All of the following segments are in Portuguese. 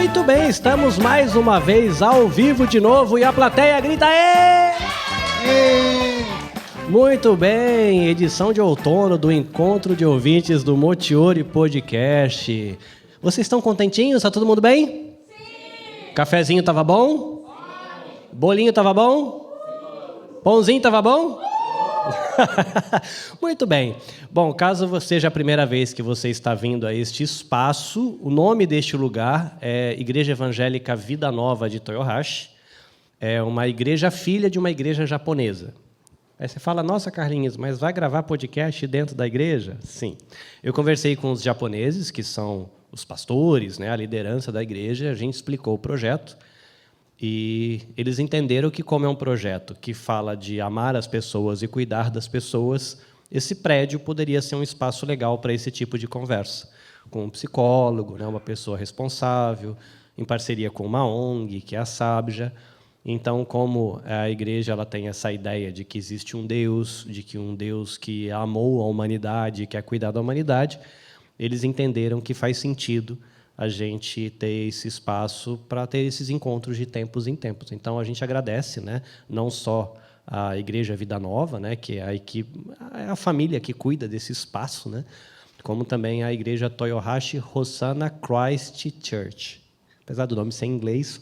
Muito bem, estamos mais uma vez ao vivo de novo e a plateia grita "Ê!" Muito bem, edição de outono do Encontro de Ouvintes do Motiori Podcast. Vocês estão contentinhos? Tá todo mundo bem? Sim! Cafezinho tava bom? Bolinho tava bom? Pãozinho tava bom? Muito bem. Bom, caso seja a primeira vez que você está vindo a este espaço, o nome deste lugar é Igreja Evangélica Vida Nova de Toyohashi. É uma igreja filha de uma igreja japonesa. Aí você fala, nossa, Carlinhos, mas vai gravar podcast dentro da igreja? Sim. Eu conversei com os japoneses, que são os pastores, né, a liderança da igreja, a gente explicou o projeto. E eles entenderam que, como é um projeto que fala de amar as pessoas e cuidar das pessoas, esse prédio poderia ser um espaço legal para esse tipo de conversa, com um psicólogo, né, uma pessoa responsável, em parceria com uma ONG, que é a Sabja. Então, como a igreja ela tem essa ideia de que existe um Deus, de que um Deus que amou a humanidade, quer cuidar da humanidade, eles entenderam que faz sentido a gente ter esse espaço para ter esses encontros de tempos em tempos. Então, a gente agradece, né, não só a Igreja Vida Nova, né, que é a equipe, a família que cuida desse espaço, né, como também a Igreja Toyohashi Hosanna Christ Church. Apesar do nome ser em inglês,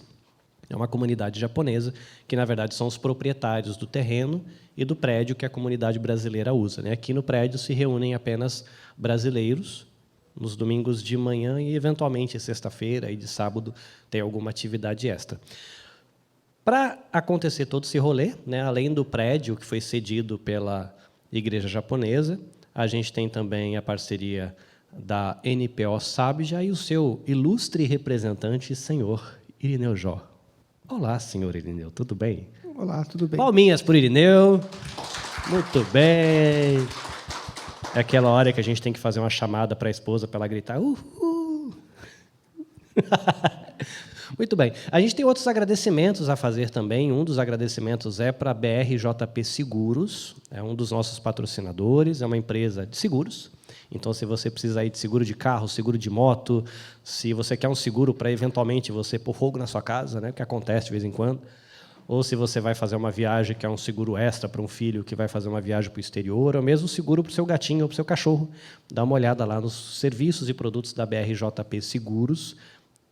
é uma comunidade japonesa que, na verdade, são os proprietários do terreno e do prédio que a comunidade brasileira usa, né? Aqui no prédio se reúnem apenas brasileiros, nos domingos de manhã e, eventualmente, sexta-feira e de sábado tem alguma atividade extra. Para acontecer todo esse rolê, né, além do prédio que foi cedido pela igreja japonesa, a gente tem também a parceria da NPO Sabja e o seu ilustre representante, senhor Irineu Jó. Olá, senhor Irineu, tudo bem? Olá, tudo bem. Palminhas por Irineu. Muito bem. É aquela hora que a gente tem que fazer uma chamada para a esposa para ela gritar uhul. Muito bem. A gente tem outros agradecimentos a fazer também. Um dos agradecimentos é para a BRJP Seguros, é um dos nossos patrocinadores, é uma empresa de seguros. Então, se você precisa aí de seguro de carro, seguro de moto, se você quer um seguro para, eventualmente, você pôr fogo na sua casa, né, que acontece de vez em quando, ou se você vai fazer uma viagem que é um seguro extra para um filho que vai fazer uma viagem para o exterior, ou mesmo seguro para o seu gatinho ou para o seu cachorro. Dá uma olhada lá nos serviços e produtos da BRJP Seguros.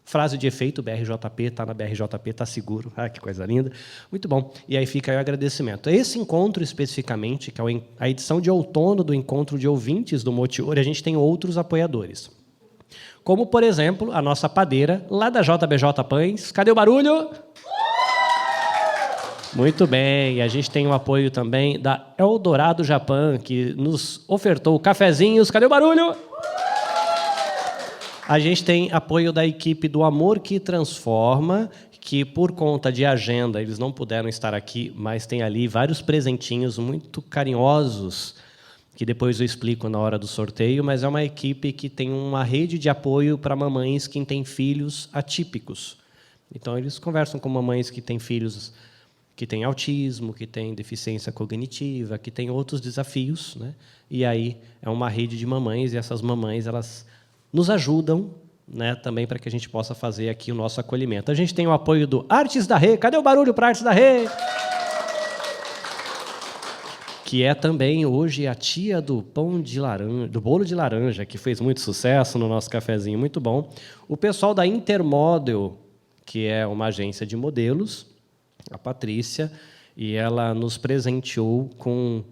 Frase de efeito, BRJP, está na BRJP, está seguro. Ah, que coisa linda. Muito bom. E aí fica aí o agradecimento. Esse encontro, especificamente, que é a edição de outono do Encontro de Ouvintes do Motiori, a gente tem outros apoiadores. Como, por exemplo, a nossa padeira, lá da JBJ Pães. Cadê o barulho? Muito bem. E a gente tem o apoio também da Eldorado Japan, que nos ofertou cafezinhos. Cadê o barulho? A gente tem apoio da equipe do Amor que Transforma, que, por conta de agenda, eles não puderam estar aqui, mas tem ali vários presentinhos muito carinhosos, que depois eu explico na hora do sorteio, mas é uma equipe que tem uma rede de apoio para mamães que têm filhos atípicos. Então, eles conversam com mamães que têm filhos que têm autismo, que têm deficiência cognitiva, que têm outros desafios, né? E aí é uma rede de mamães, e essas mamães elas nos ajudam, né, também para que a gente possa fazer aqui o nosso acolhimento. A gente tem o apoio do Artes da Rê. Cadê o barulho para Artes da Rê? Que é também hoje a tia do pão de laranja, do bolo de laranja, que fez muito sucesso no nosso cafezinho, muito bom. O pessoal da Intermodel, que é uma agência de modelos, a Patrícia, e ela nos presenteou com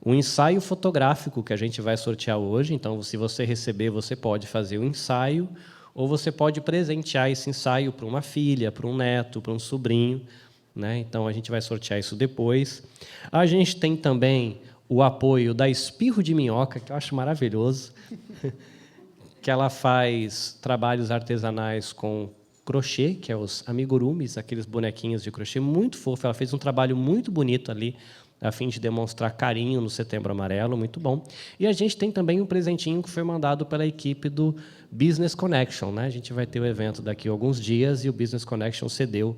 um ensaio fotográfico que a gente vai sortear hoje. Então, se você receber, você pode fazer o ensaio, ou você pode presentear esse ensaio para uma filha, para um neto, para um sobrinho, né? Então, a gente vai sortear isso depois. A gente tem também o apoio da Espirro de Minhoca, que eu acho maravilhoso, que ela faz trabalhos artesanais com crochê, que é os amigurumis, aqueles bonequinhos de crochê, muito fofo. Ela fez um trabalho muito bonito ali, a fim de demonstrar carinho no Setembro Amarelo, muito bom. E a gente tem também um presentinho que foi mandado pela equipe do Business Connection, né? A gente vai ter o evento daqui a alguns dias e o Business Connection cedeu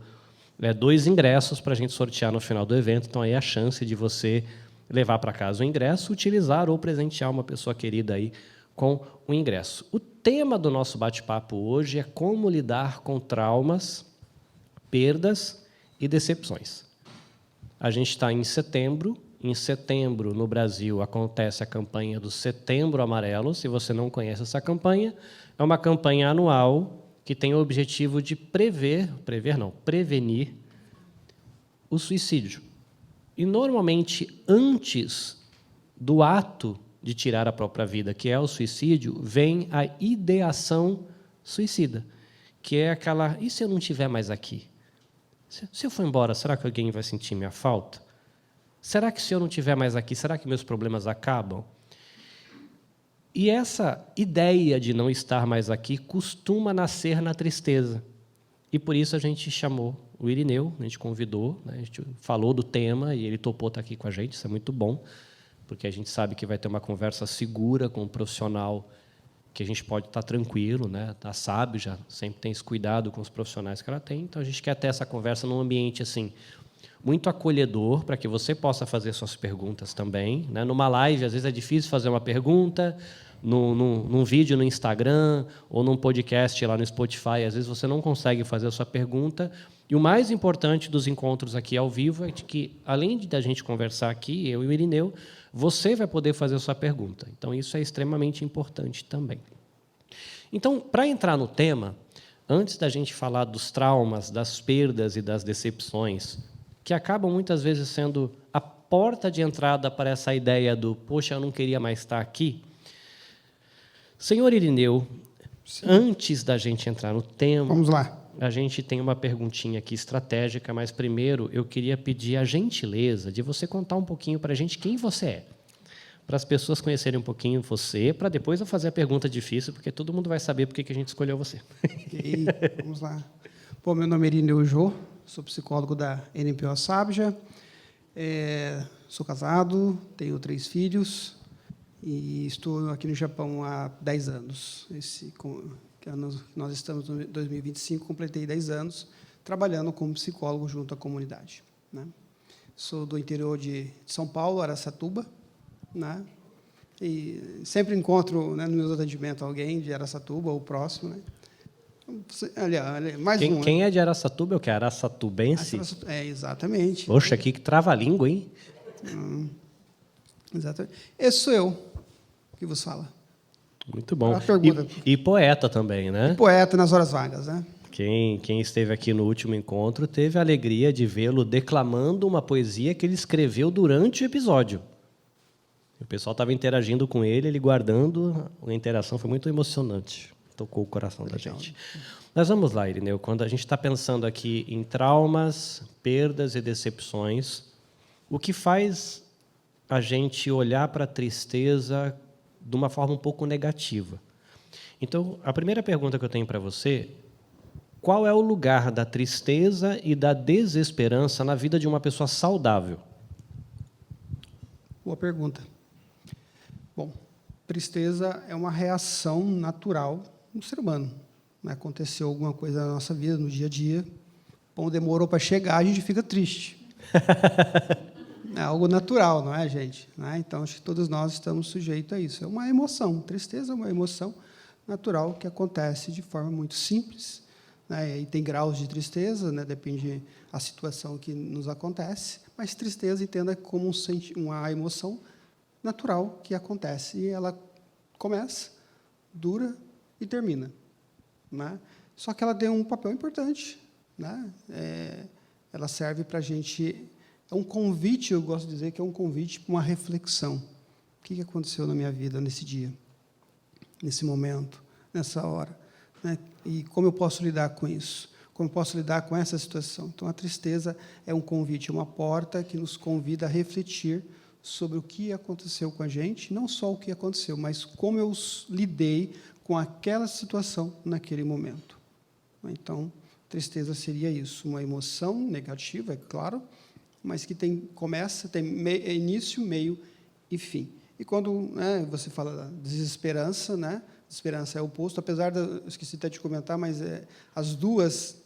2 ingressos para a gente sortear no final do evento. Então, aí a chance de você levar para casa o ingresso, utilizar ou presentear uma pessoa querida aí com o ingresso. O tema do nosso bate-papo hoje é como lidar com traumas, perdas e decepções. A gente está em setembro. Em setembro, no Brasil, acontece a campanha do Setembro Amarelo. Se você não conhece essa campanha, é uma campanha anual que tem o objetivo de prevenir o suicídio. E, normalmente, antes do ato de tirar a própria vida, que é o suicídio, vem a ideação suicida, que é aquela, e se eu não estiver mais aqui? Se eu for embora, será que alguém vai sentir minha falta? Será que se eu não estiver mais aqui, será que meus problemas acabam? E essa ideia de não estar mais aqui costuma nascer na tristeza. E por isso a gente chamou o Irineu, a gente convidou, né, a gente falou do tema e ele topou estar aqui com a gente, isso é muito bom, porque a gente sabe que vai ter uma conversa segura com um profissional que a gente pode estar tranquilo, né? A SAB já sempre tem esse cuidado com os profissionais que ela tem, então a gente quer ter essa conversa num ambiente assim muito acolhedor, para que você possa fazer suas perguntas também, né? Numa live, às vezes é difícil fazer uma pergunta, num vídeo no Instagram ou num podcast lá no Spotify, às vezes você não consegue fazer a sua pergunta. E o mais importante dos encontros aqui ao vivo é que, além de a gente conversar aqui, eu e o Irineu, você vai poder fazer a sua pergunta. Então, isso é extremamente importante também. Então, para entrar no tema, antes da gente falar dos traumas, das perdas e das decepções, que acabam muitas vezes sendo a porta de entrada para essa ideia do, poxa, eu não queria mais estar aqui. Senhor Irineu, sim, antes da gente entrar no tema, vamos lá. A gente tem uma perguntinha aqui estratégica, mas primeiro eu queria pedir a gentileza de você contar um pouquinho para a gente quem você é, para as pessoas conhecerem um pouquinho você, para depois eu fazer a pergunta difícil, porque todo mundo vai saber por que a gente escolheu você. Ok, vamos lá. Bom, meu nome é Irineu Jô, sou psicólogo da NPO Sabja, sou casado, tenho 3 filhos e estou aqui no Japão há 10 anos. Nós estamos em 2025, completei 10 anos trabalhando como psicólogo junto à comunidade, né? Sou do interior de São Paulo, Araçatuba, né? E sempre encontro, né, nos meus atendimentos alguém de Araçatuba ou próximo, né? Olha, mais quem é de Araçatuba é o que? Araçatubense? Exatamente. Poxa, aqui que trava-língua, hein? Exatamente. Esse sou eu que vos fala. Muito bom. Pergunta. E poeta também, né? E poeta nas horas vagas, né? Quem esteve aqui no último encontro teve a alegria de vê-lo declamando uma poesia que ele escreveu durante o episódio. O pessoal estava interagindo com ele guardando. A interação foi muito emocionante. Tocou o coração da gente. Mas vamos lá, Irineu. Quando a gente está pensando aqui em traumas, perdas e decepções, o que faz a gente olhar para a tristeza de uma forma um pouco negativa? Então, a primeira pergunta que eu tenho para você: qual é o lugar da tristeza e da desesperança na vida de uma pessoa saudável? Boa pergunta. Bom, tristeza é uma reação natural do ser humano. Aconteceu alguma coisa na nossa vida, no dia a dia, bom, demorou para chegar, a gente fica triste. É algo natural, não é, gente? Então, acho que todos nós estamos sujeitos a isso. É uma emoção. Tristeza é uma emoção natural que acontece de forma muito simples, né? E tem graus de tristeza, né? Depende da situação que nos acontece, mas tristeza entenda como uma emoção natural que acontece. E ela começa, dura e termina, né? Só que ela tem um papel importante, né? Ela serve para a gente... É um convite, eu gosto de dizer que é um convite para uma reflexão. O que aconteceu na minha vida nesse dia, nesse momento, nessa hora, né? E como eu posso lidar com isso? Como eu posso lidar com essa situação? Então, a tristeza é um convite, uma porta que nos convida a refletir sobre o que aconteceu com a gente, não só o que aconteceu, mas como eu lidei com aquela situação naquele momento. Então, tristeza seria isso, uma emoção negativa, é claro, mas que tem início, meio e fim. E quando, né, você fala da desesperança, né? Desesperança é o oposto, apesar eu esqueci até de comentar, mas as duas,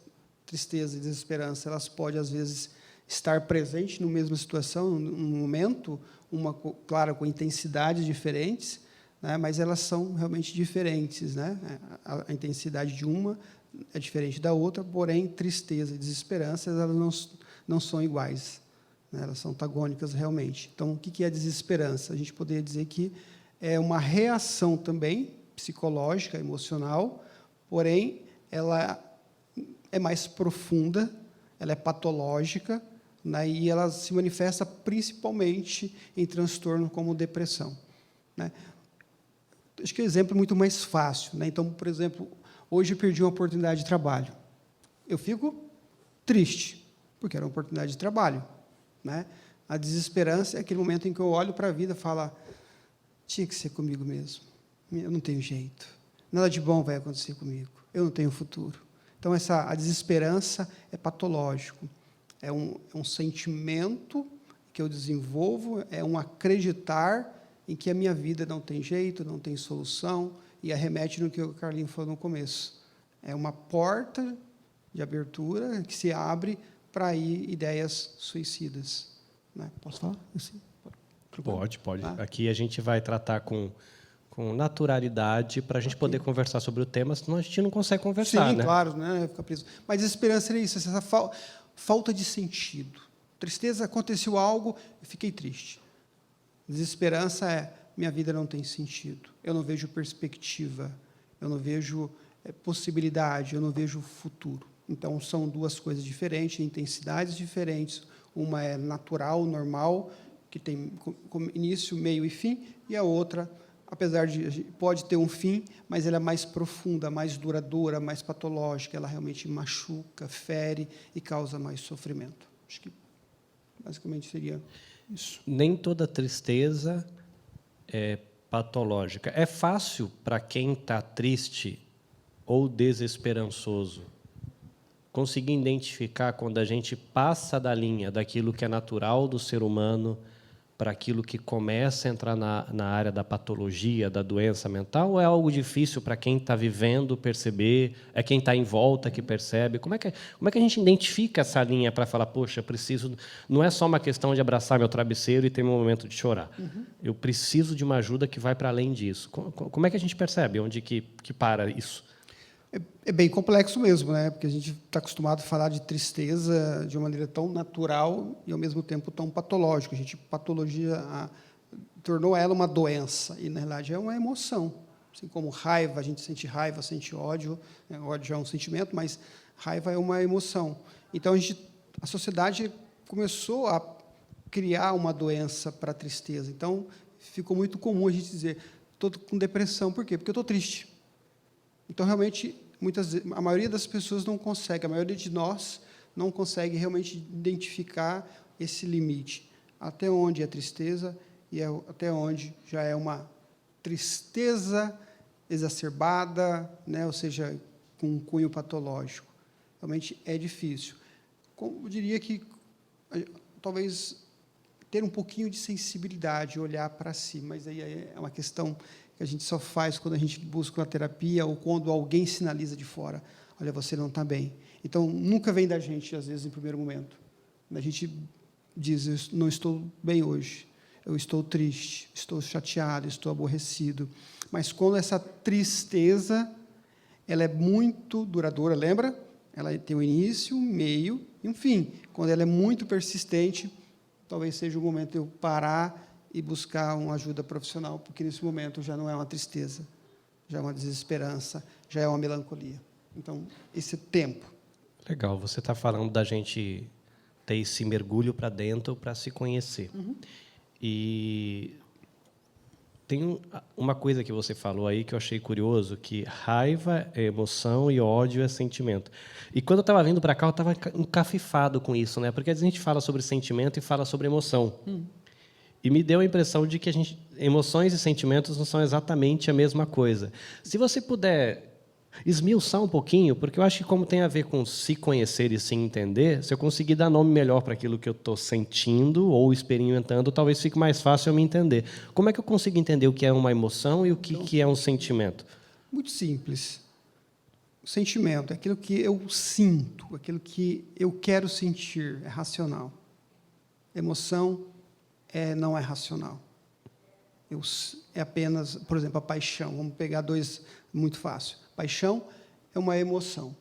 tristeza e desesperança, elas podem, às vezes, estar presentes na mesma situação, num momento, uma, claro, com intensidades diferentes, né? Mas elas são realmente diferentes, né? A intensidade de uma é diferente da outra, porém, tristeza e desesperança elas não são iguais, né? Elas são antagônicas realmente. Então, o que é a desesperança? A gente poderia dizer que é uma reação também psicológica, emocional, porém, ela é mais profunda, ela é patológica, né? E ela se manifesta principalmente em transtorno como depressão, né? Acho que o exemplo é muito mais fácil, né? Então, por exemplo, hoje eu perdi uma oportunidade de trabalho. Eu fico triste, porque era uma oportunidade de trabalho, né? A desesperança é aquele momento em que eu olho para a vida e falo, tinha que ser comigo mesmo. Eu não tenho jeito. Nada de bom vai acontecer comigo. Eu não tenho futuro. Então, a desesperança é patológico. É um sentimento que eu desenvolvo, é um acreditar em que a minha vida não tem jeito, não tem solução, e arremete no que o Carlinho falou no começo. É uma porta de abertura que se abre para ideias suicidas. Né? Posso falar? Assim? Pode. Aqui a gente vai tratar com naturalidade para a gente poder conversar sobre o tema, senão a gente não consegue conversar. Sim, né? claro, né? Fica preso. Mas a esperança é isso, essa falta de sentido. Tristeza, aconteceu algo, eu fiquei triste. Desesperança é, minha vida não tem sentido, eu não vejo perspectiva, eu não vejo possibilidade, eu não vejo futuro. Então, são duas coisas diferentes, intensidades diferentes. Uma é natural, normal, que tem início, meio e fim, e a outra, apesar de pode ter um fim, mas ela é mais profunda, mais duradoura, mais patológica, ela realmente machuca, fere e causa mais sofrimento. Acho que basicamente seria isso. Nem toda tristeza é patológica. É fácil para quem está triste ou desesperançoso conseguir identificar quando a gente passa da linha daquilo que é natural do ser humano para aquilo que começa a entrar na área da patologia, da doença mental, ou é algo difícil para quem está vivendo perceber, é quem está em volta que percebe? Como é que a gente identifica essa linha para falar, poxa, preciso... Não é só uma questão de abraçar meu travesseiro e ter meu momento de chorar. Eu preciso de uma ajuda que vai para além disso. Como é que a gente percebe onde que para isso? É bem complexo mesmo, né? Porque a gente está acostumado a falar de tristeza de uma maneira tão natural e, ao mesmo tempo, tão patológica. A gente tornou ela uma doença e, na realidade, é uma emoção. Assim como raiva, a gente raiva, sente ódio. Né? Ódio é um sentimento, mas raiva é uma emoção. Então, a sociedade começou a criar uma doença para a tristeza. Então, ficou muito comum a gente dizer, estou com depressão. Por quê? Porque eu estou triste. Então, realmente, a maioria das pessoas não consegue, a maioria de nós não consegue realmente identificar esse limite. Até onde é tristeza e até onde já é uma tristeza exacerbada, né? Ou seja, com um cunho patológico. Realmente é difícil. Eu diria que, talvez, ter um pouquinho de sensibilidade, olhar para si, mas aí é uma questão que a gente só faz quando a gente busca uma terapia ou quando alguém sinaliza de fora, olha, você não está bem. Então, nunca vem da gente, às vezes, em primeiro momento. A gente diz, eu não estou bem hoje, eu estou triste, estou chateado, estou aborrecido. Mas quando essa tristeza, ela é muito duradoura, lembra? Ela tem um início, um meio e um fim. Quando ela é muito persistente, talvez seja o momento de eu parar e buscar uma ajuda profissional, porque nesse momento já não é uma tristeza, já é uma desesperança, já é uma melancolia. Então, esse tempo. Legal, você está falando da gente ter esse mergulho para dentro para se conhecer. E tem uma coisa que você falou aí que eu achei curioso, que raiva é emoção e ódio é sentimento. E quando eu estava vindo para cá, eu estava encafifado com isso, né? Porque a gente fala sobre sentimento e fala sobre emoção. E me deu a impressão de que emoções e sentimentos não são exatamente a mesma coisa. Se você puder esmiuçar um pouquinho, porque eu acho que como tem a ver com se conhecer e se entender, se eu conseguir dar nome melhor para aquilo que eu estou sentindo ou experimentando, talvez fique mais fácil eu me entender. Como é que eu consigo entender o que é uma emoção e o que é um sentimento? Muito simples. O sentimento é aquilo que eu sinto, aquilo que eu quero sentir, é racional. Emoção não é racional. É apenas, por exemplo, a paixão. Vamos pegar dois muito fácil. Paixão é uma emoção.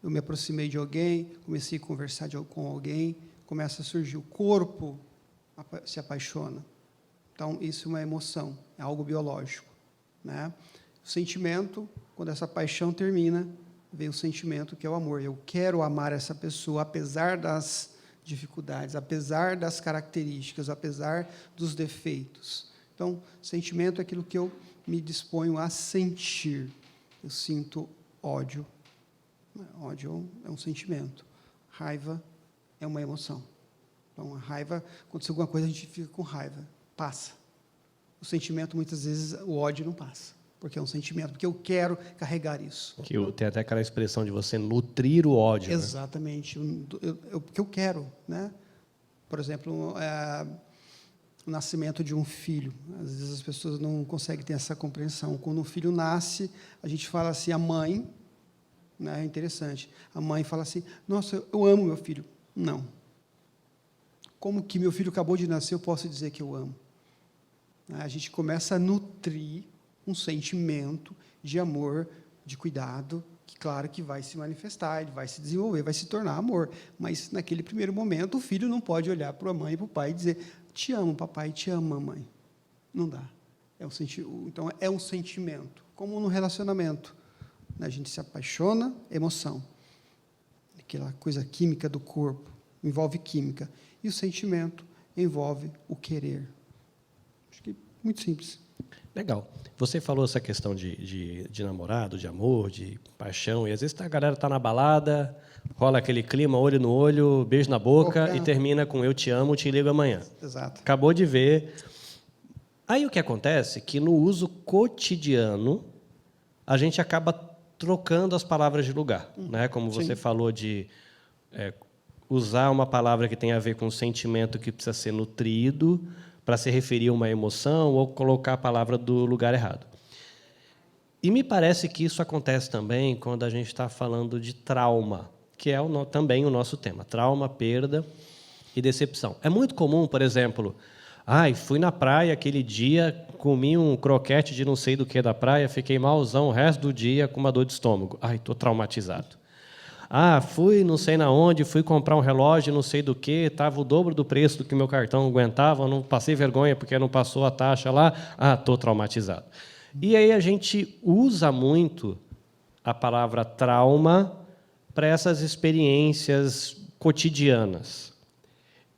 Eu me aproximei de alguém, comecei a conversar com alguém, começa a surgir o corpo, se apaixona. Então, isso é uma emoção, é algo biológico, né? O sentimento, quando essa paixão termina, vem o sentimento que é o amor. Eu quero amar essa pessoa, apesar das dificuldades, apesar das características, apesar dos defeitos. Então, sentimento é aquilo que eu me disponho a sentir. Eu sinto ódio. Ódio é um sentimento. Raiva é uma emoção. Então, a raiva, aconteceu alguma coisa, a gente fica com raiva. Passa. O sentimento, muitas vezes, o ódio não passa. Porque é um sentimento, porque eu quero carregar isso. Tem até aquela expressão de você nutrir o ódio. Exatamente. Né? Porque eu quero. Né? Por exemplo, o nascimento de um filho. Às vezes as pessoas não conseguem ter essa compreensão. Quando um filho nasce, a gente fala assim, a mãe, né, é interessante, a mãe fala assim, nossa, eu amo meu filho. Não. Como que meu filho acabou de nascer, eu posso dizer que eu amo? A gente começa a nutrir um sentimento de amor, de cuidado, que, claro, que vai se manifestar, ele vai se desenvolver, vai se tornar amor. Mas, naquele primeiro momento, o filho não pode olhar para a mãe e para o pai e dizer, te amo, papai, te amo, mamãe. Não dá. Então, é um sentimento, como no relacionamento. A gente se apaixona, emoção. Aquela coisa química do corpo, envolve química. E o sentimento envolve o querer. Acho que é muito simples. Legal. Você falou essa questão de namorado, de amor, de paixão, e às vezes a galera está na balada, rola aquele clima, olho no olho, beijo na boca, e termina com eu te amo, te ligo amanhã. Exato. Acabou de ver. Aí o que acontece é que no uso cotidiano, a gente acaba trocando as palavras de lugar. Né? Como você falou de usar uma palavra que tem a ver com um sentimento que precisa ser nutrido, para se referir a uma emoção ou colocar a palavra do lugar errado. E me parece que isso acontece também quando a gente está falando de trauma, que é também o nosso tema. Trauma, perda e decepção. É muito comum, por exemplo, fui na praia aquele dia, comi um croquete de não sei do que da praia, fiquei malzão o resto do dia com uma dor de estômago. Estou traumatizado. Fui não sei na onde, fui comprar um relógio não sei do que, estava o dobro do preço do que meu cartão aguentava, não passei vergonha porque não passou a taxa lá, estou traumatizado. E aí a gente usa muito a palavra trauma para essas experiências cotidianas.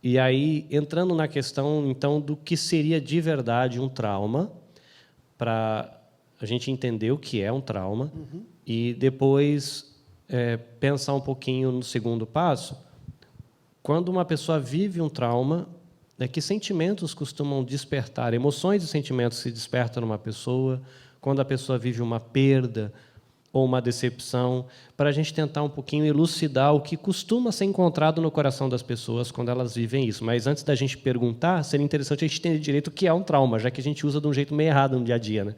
E aí, entrando na questão, então, do que seria de verdade um trauma, para a gente entender o que é um trauma, e depois pensar um pouquinho no segundo passo. Quando uma pessoa vive um trauma, que sentimentos costumam despertar? Emoções e sentimentos se despertam numa pessoa quando a pessoa vive uma perda ou uma decepção, para a gente tentar um pouquinho elucidar o que costuma ser encontrado no coração das pessoas quando elas vivem isso. Mas, antes da gente perguntar, seria interessante a gente entender direito o que é um trauma, já que a gente usa de um jeito meio errado no dia a dia. Né?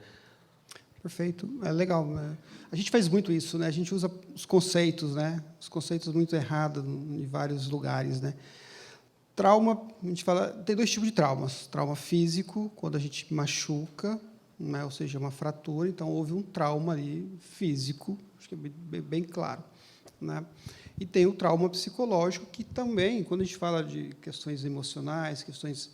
Perfeito. É legal. Né? A gente faz muito isso, né? A gente usa os conceitos, né? Os conceitos muito errados em vários lugares, né? Trauma, a gente fala, tem dois tipos de traumas. Trauma físico, quando a gente machuca, né? Ou seja, uma fratura, então houve um trauma ali físico, acho que é bem claro, né? E tem o trauma psicológico, que também, quando a gente fala de questões emocionais, questões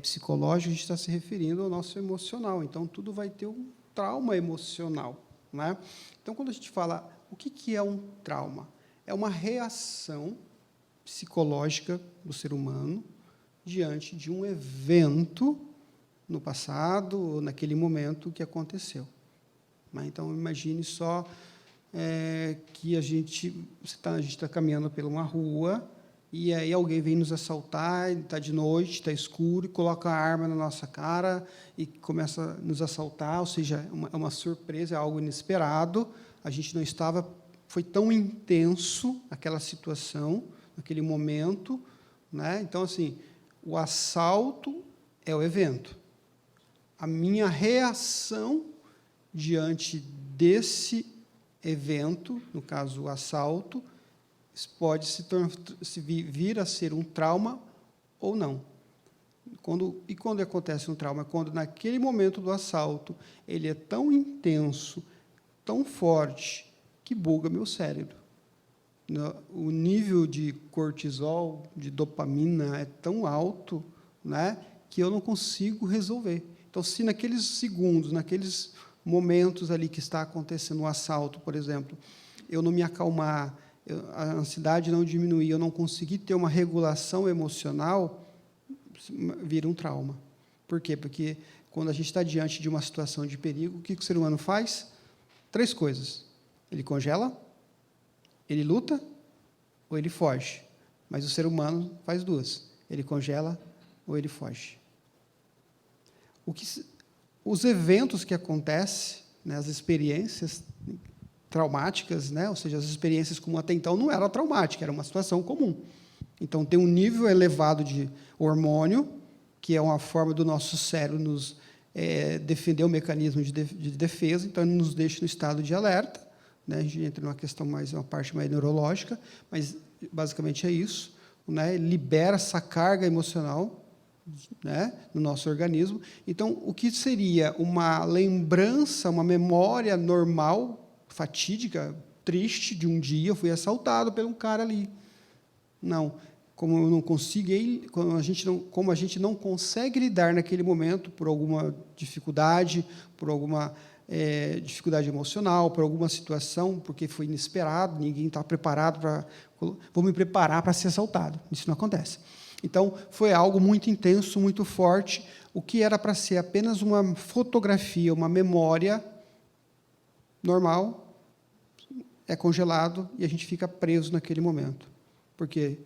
psicológicas, a gente está se referindo ao nosso emocional. Então, tudo vai ter um trauma emocional. Né? Então, quando a gente fala o que é um trauma, é uma reação psicológica do ser humano diante de um evento no passado ou naquele momento que aconteceu. Né? Então, imagine só que a gente está caminhando por uma rua e aí alguém vem nos assaltar, está de noite, está escuro, e coloca a arma na nossa cara e começa a nos assaltar, ou seja, é uma surpresa, é algo inesperado, a gente não estava, foi tão intenso aquela situação, naquele momento, né? Então, assim, o assalto é o evento. A minha reação diante desse evento, no caso, o assalto, pode vir a ser um trauma ou não. Quando acontece um trauma? Quando, naquele momento do assalto, ele é tão intenso, tão forte, que buga meu cérebro. O nível de cortisol, de dopamina, é tão alto, né, que eu não consigo resolver. Então, se naqueles segundos, naqueles momentos ali que está acontecendo um assalto, por exemplo, eu não me acalmar, a ansiedade não diminuir, eu não conseguir ter uma regulação emocional, vira um trauma. Por quê? Porque quando a gente está diante de uma situação de perigo, o que o ser humano faz? 3 coisas. Ele congela, ele luta ou ele foge. Mas o ser humano faz 2. Ele congela ou ele foge. Os eventos que acontecem, né, as experiências traumáticas, né, ou seja, as experiências como até então não era traumática, era uma situação comum. Então, tem um nível elevado de hormônio, que é uma forma do nosso cérebro nos defender o mecanismo de defesa, então ele nos deixa no estado de alerta, né? A gente entra numa questão uma parte mais neurológica, mas basicamente é isso, né? Libera essa carga emocional, né, no nosso organismo. Então, o que seria uma lembrança, uma memória normal, fatídica, triste de um dia, eu fui assaltado por um cara ali. Não, como eu não consegui, como a gente não consegue lidar naquele momento por alguma dificuldade, por alguma dificuldade emocional, por alguma situação, porque foi inesperado, ninguém está preparado para... Vou me preparar para ser assaltado. Isso não acontece. Então, foi algo muito intenso, muito forte, o que era para ser apenas uma fotografia, uma memória normal, é congelado e a gente fica preso naquele momento. Porque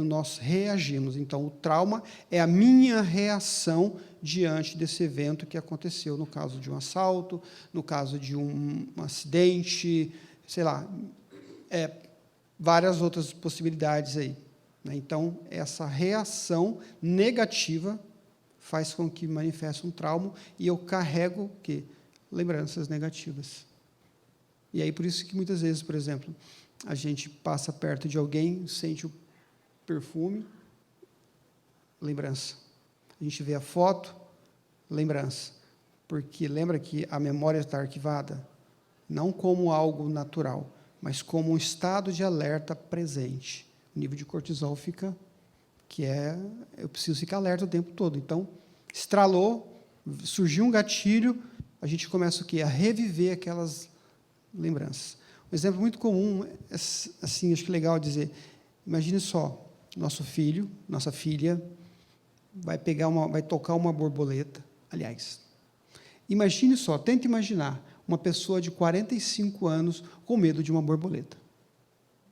nós reagimos. Então, o trauma é a minha reação diante desse evento que aconteceu, no caso de um assalto, no caso de um acidente, sei lá, várias outras possibilidades aí. Então, essa reação negativa faz com que manifeste um trauma e eu carrego o quê? Lembranças negativas. E aí, por isso que, muitas vezes, por exemplo, a gente passa perto de alguém, sente o perfume, lembrança. A gente vê a foto, lembrança. Porque lembra que a memória está arquivada, não como algo natural, mas como um estado de alerta presente. O nível de cortisol fica, eu preciso ficar alerta o tempo todo. Então, estralou, surgiu um gatilho, a gente começa o quê? A reviver aquelas lembranças. Um exemplo muito comum, assim, acho que é legal dizer, imagine só, nosso filho, nossa filha, vai tocar uma borboleta. Aliás, imagine só, tente imaginar uma pessoa de 45 anos com medo de uma borboleta.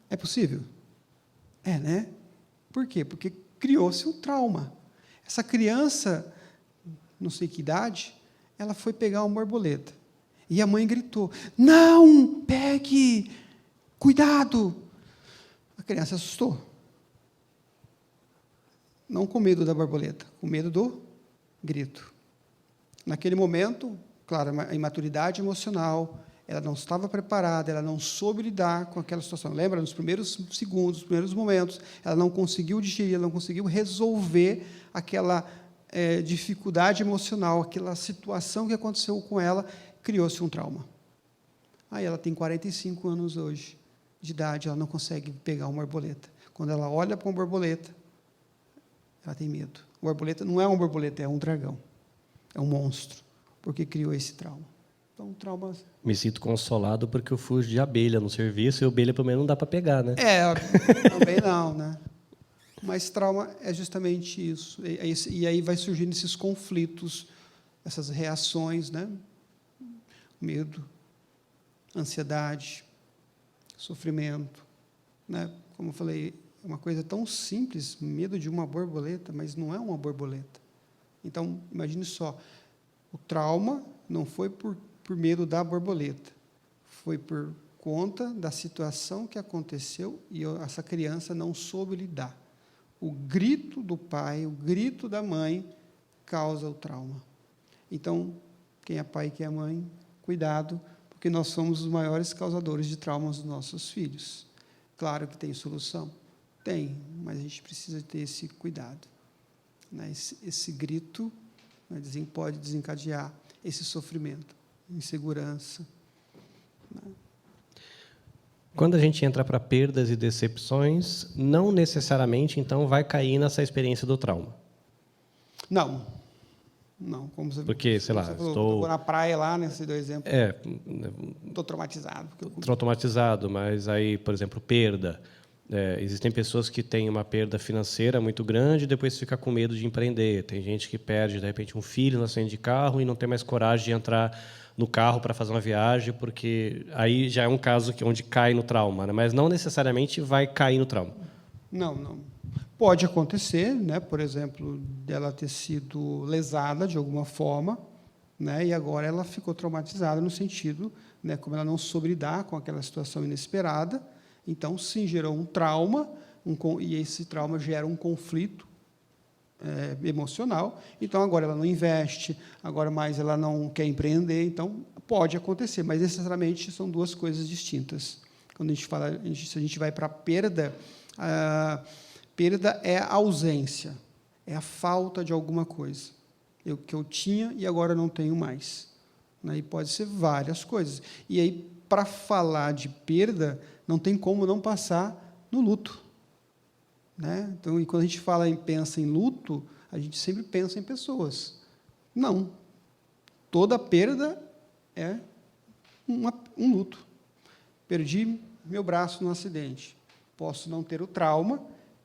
É possível? É, né? Por quê? Porque criou-se um trauma. Essa criança, não sei que idade, ela foi pegar uma borboleta. E a mãe gritou, não, pegue, cuidado. A criança assustou. Não com medo da borboleta, com medo do grito. Naquele momento, claro, a imaturidade emocional, ela não estava preparada, ela não soube lidar com aquela situação. Lembra, nos primeiros segundos, nos primeiros momentos, ela não conseguiu digerir, ela não conseguiu resolver aquela dificuldade emocional, aquela situação que aconteceu com ela, criou-se um trauma. Aí ela tem 45 anos hoje de idade, ela não consegue pegar uma borboleta. Quando ela olha para uma borboleta, ela tem medo. A borboleta não é uma borboleta, é um dragão. É um monstro, porque criou esse trauma. Então, trauma... Me sinto consolado porque eu fujo de abelha no serviço e abelha, pelo menos, não dá para pegar, né? Também não, né? Mas trauma é justamente isso. E aí vai surgindo esses conflitos, essas reações, né? Medo, ansiedade, sofrimento, né? Como eu falei, é uma coisa tão simples, medo de uma borboleta, mas não é uma borboleta. Então, imagine só, o trauma não foi por medo da borboleta, foi por conta da situação que aconteceu e essa criança não soube lidar. O grito do pai, o grito da mãe causa o trauma. Então, quem é pai e quem é mãe, cuidado, porque nós somos os maiores causadores de traumas dos nossos filhos. Claro que tem solução? Tem, mas a gente precisa ter esse cuidado. né? Esse grito, né, pode desencadear esse sofrimento, insegurança. Né? Quando a gente entra para perdas e decepções, não necessariamente, então, vai cair nessa experiência do trauma. Não, como você, porque, sei lá, falou, eu vou na praia lá, nesse do exemplo. Estou traumatizado. Estou traumatizado, mas aí, por exemplo, perda. Existem pessoas que têm uma perda financeira muito grande e depois fica com medo de empreender. Tem gente que perde, de repente, um filho no acidente de carro e não tem mais coragem de entrar no carro para fazer uma viagem, porque aí já é um caso onde cai no trauma, né? Mas não necessariamente vai cair no trauma. Não. Pode acontecer, né? Por exemplo, dela ter sido lesada de alguma forma, né? E agora ela ficou traumatizada no sentido, né? Como ela não soube lidar com aquela situação inesperada, então sim gerou um trauma, e esse trauma gera um conflito emocional. Então agora ela não investe, agora mais ela não quer empreender. Então pode acontecer, mas necessariamente são duas coisas distintas. Quando a gente fala, se a gente vai para a perda, perda é a ausência, é a falta de alguma coisa. Que eu tinha e agora não tenho mais. E pode ser várias coisas. E aí, para falar de perda, não tem como não passar no luto. Né? Então, e quando a gente pensa em luto, a gente sempre pensa em pessoas. Não. Toda perda é um luto. Perdi meu braço num acidente. Posso não ter o trauma,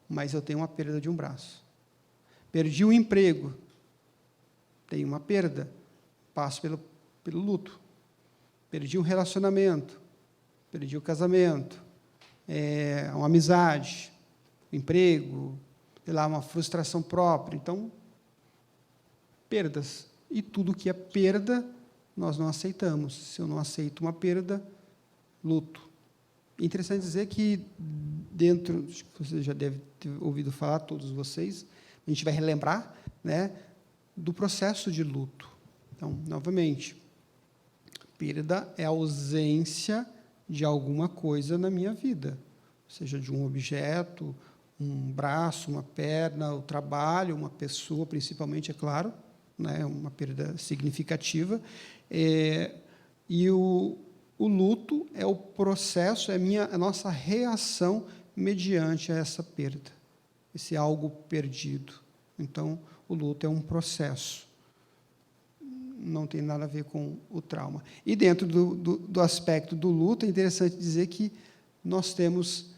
mas eu tenho uma perda de um braço. Perdi o emprego. Tenho uma perda. Passo pelo luto. Perdi um relacionamento. Perdi o casamento. Uma amizade. Emprego. Sei lá, uma frustração própria. Então, perdas. E tudo que é perda, nós não aceitamos. Se eu não aceito uma perda, luto. É interessante dizer que dentro, acho que você já deve ter ouvido falar, todos vocês, a gente vai relembrar, né, do processo de luto. Então, novamente, perda é a ausência de alguma coisa na minha vida, seja de um objeto, um braço, uma perna, o trabalho, uma pessoa, principalmente, é claro, né, uma perda significativa. E o luto é o processo, é a nossa reação mediante a essa perda, esse algo perdido. Então, o luto é um processo, não tem nada a ver com o trauma. E, dentro do aspecto do luto, é interessante dizer que nós temos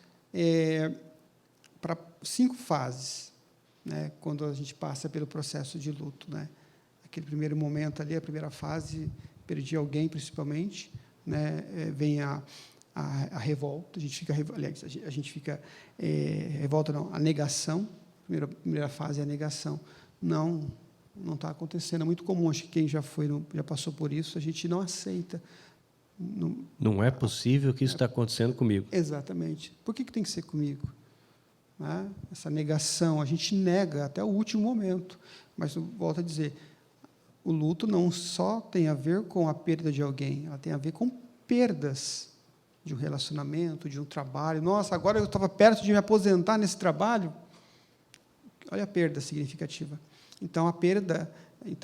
5 fases, né, quando a gente passa pelo processo de luto. Né? Aquele primeiro momento ali, a primeira fase, perdi alguém, principalmente, né, vem a revolta, a gente fica revolta não, a negação. A primeira fase é a negação. Não está acontecendo. É muito comum, acho que quem já passou por isso, a gente não aceita. Não é possível que isso está acontecendo comigo. Exatamente. Por que tem que ser comigo? Né? Essa negação, a gente nega até o último momento. Mas, eu volto a dizer, o luto não só tem a ver com a perda de alguém, ela tem a ver com perdas de um relacionamento, de um trabalho. Nossa, agora eu estava perto de me aposentar nesse trabalho. Olha a perda significativa. Então,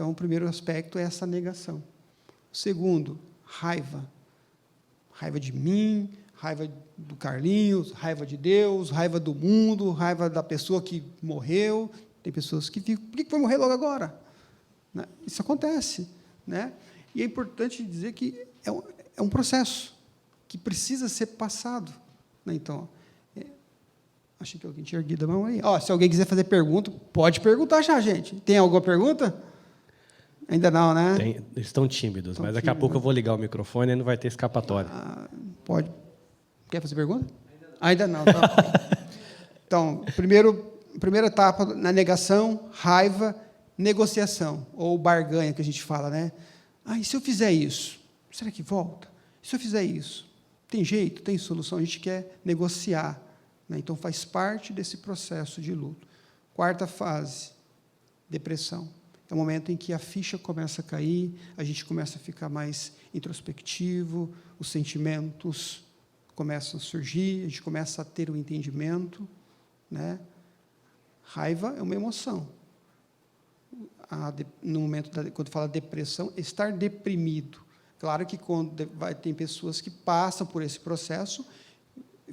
o primeiro aspecto é essa negação. O segundo, raiva. Raiva de mim, raiva do Carlinhos, raiva de Deus, raiva do mundo, raiva da pessoa que morreu. Tem pessoas que ficam, por que vai morrer logo agora? Né? Isso acontece. Né? E é importante dizer que é um processo que precisa ser passado. Né? Então, achei que alguém tinha erguido a mão aí. Se alguém quiser fazer pergunta, pode perguntar já, gente. Tem alguma pergunta? Ainda não, né? Eles estão tímidos, mas daqui a pouco eu vou ligar o microfone e não vai ter escapatória. Pode. Quer fazer pergunta? Ainda não. Então, primeira etapa na negação, raiva, negociação, ou barganha, que a gente fala, né? E se eu fizer isso? Será que volta? E se eu fizer isso? Tem jeito? Tem solução? A gente quer negociar. Né? Então, faz parte desse processo de luto. Quarta fase, depressão. É o momento em que a ficha começa a cair, a gente começa a ficar mais introspectivo, os sentimentos começam a surgir, a gente começa a ter o entendimento. Né? Raiva é uma emoção. no momento quando fala depressão, estar deprimido. Claro que tem pessoas que passam por esse processo,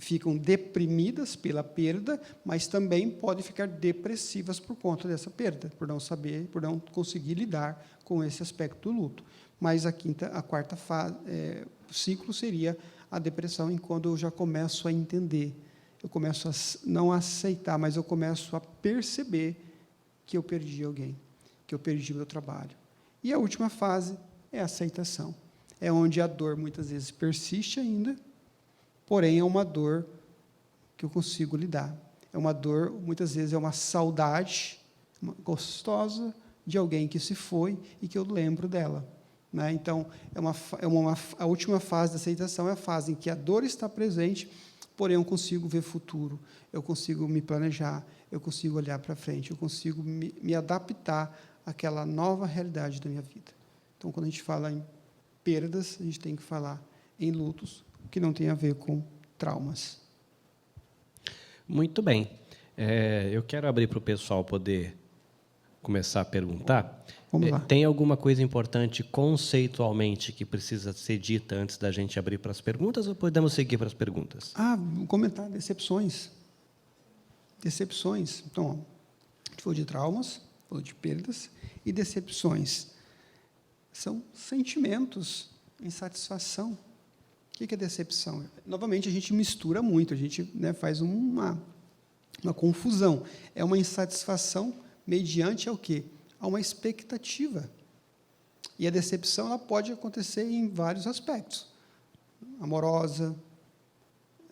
ficam deprimidas pela perda, mas também podem ficar depressivas por conta dessa perda, por não saber, por não conseguir lidar com esse aspecto do luto. Mas a quarta fase, o ciclo seria a depressão, quando eu já começo a entender, eu começo a não aceitar, mas eu começo a perceber que eu perdi alguém, que eu perdi meu trabalho. E a última fase é a aceitação. É onde a dor muitas vezes persiste ainda, porém é uma dor que eu consigo lidar. É uma dor, muitas vezes é uma saudade gostosa de alguém que se foi e que eu lembro dela. Né? Então, a última fase da aceitação é a fase em que a dor está presente, porém eu consigo ver futuro, eu consigo me planejar, eu consigo olhar para frente, eu consigo me adaptar àquela nova realidade da minha vida. Então, quando a gente fala em perdas, a gente tem que falar em lutos, que não tem a ver com traumas. Muito bem. Eu quero abrir para o pessoal poder começar a perguntar. Vamos lá. Tem alguma coisa importante conceitualmente que precisa ser dita antes da gente abrir para as perguntas, ou podemos seguir para as perguntas? Vou comentar decepções. Decepções. Então, a gente falou de traumas, falou de perdas e decepções. São sentimentos, insatisfação. O que é decepção? Novamente, a gente mistura muito, a gente, né, faz uma confusão. É uma insatisfação mediante ao quê? A uma expectativa. E a decepção ela pode acontecer em vários aspectos. Amorosa,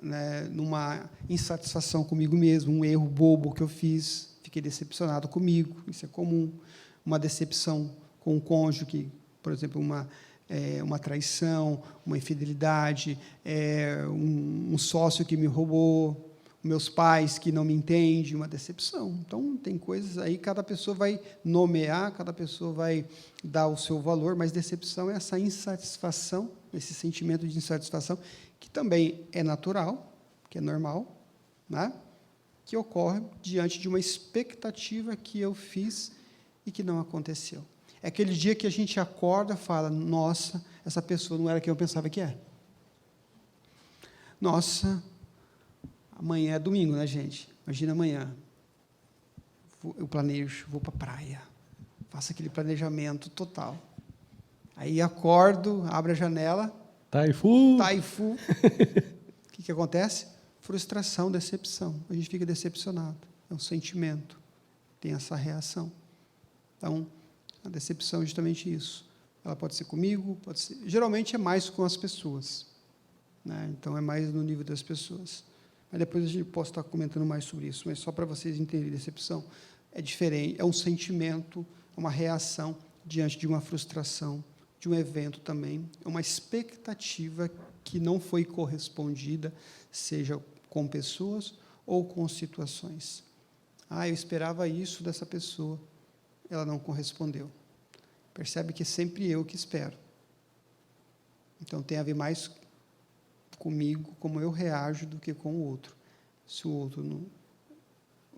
né, numa insatisfação comigo mesmo, um erro bobo que eu fiz, fiquei decepcionado comigo, isso é comum. Uma decepção com o cônjuge, por exemplo, uma traição, uma infidelidade, um sócio que me roubou, meus pais que não me entendem, uma decepção. Então, tem coisas aí, cada pessoa vai nomear, cada pessoa vai dar o seu valor, mas decepção é essa insatisfação, esse sentimento de insatisfação, que também é natural, que é normal, né? Que ocorre diante de uma expectativa que eu fiz e que não aconteceu. É aquele dia que a gente acorda e fala, nossa, essa pessoa não era quem eu pensava que é. Nossa, amanhã é domingo, né, gente? Imagina amanhã. Eu planejo, vou para a praia. Faço aquele planejamento total. Aí acordo, abro a janela. Taifu! O que acontece? Frustração, decepção. A gente fica decepcionado. É um sentimento. Tem essa reação. Então, a decepção é justamente isso. Ela pode ser comigo, pode ser... Geralmente é mais com as pessoas. Né? Então, é mais no nível das pessoas. Mas depois a gente pode estar comentando mais sobre isso. Mas só para vocês entenderem, decepção é diferente. É um sentimento, uma reação diante de uma frustração, de um evento também. É uma expectativa que não foi correspondida, seja com pessoas ou com situações. Eu esperava isso dessa pessoa. Ela não correspondeu. Percebe que é sempre eu que espero. Então, tem a ver mais comigo, como eu reajo, do que com o outro. Se o outro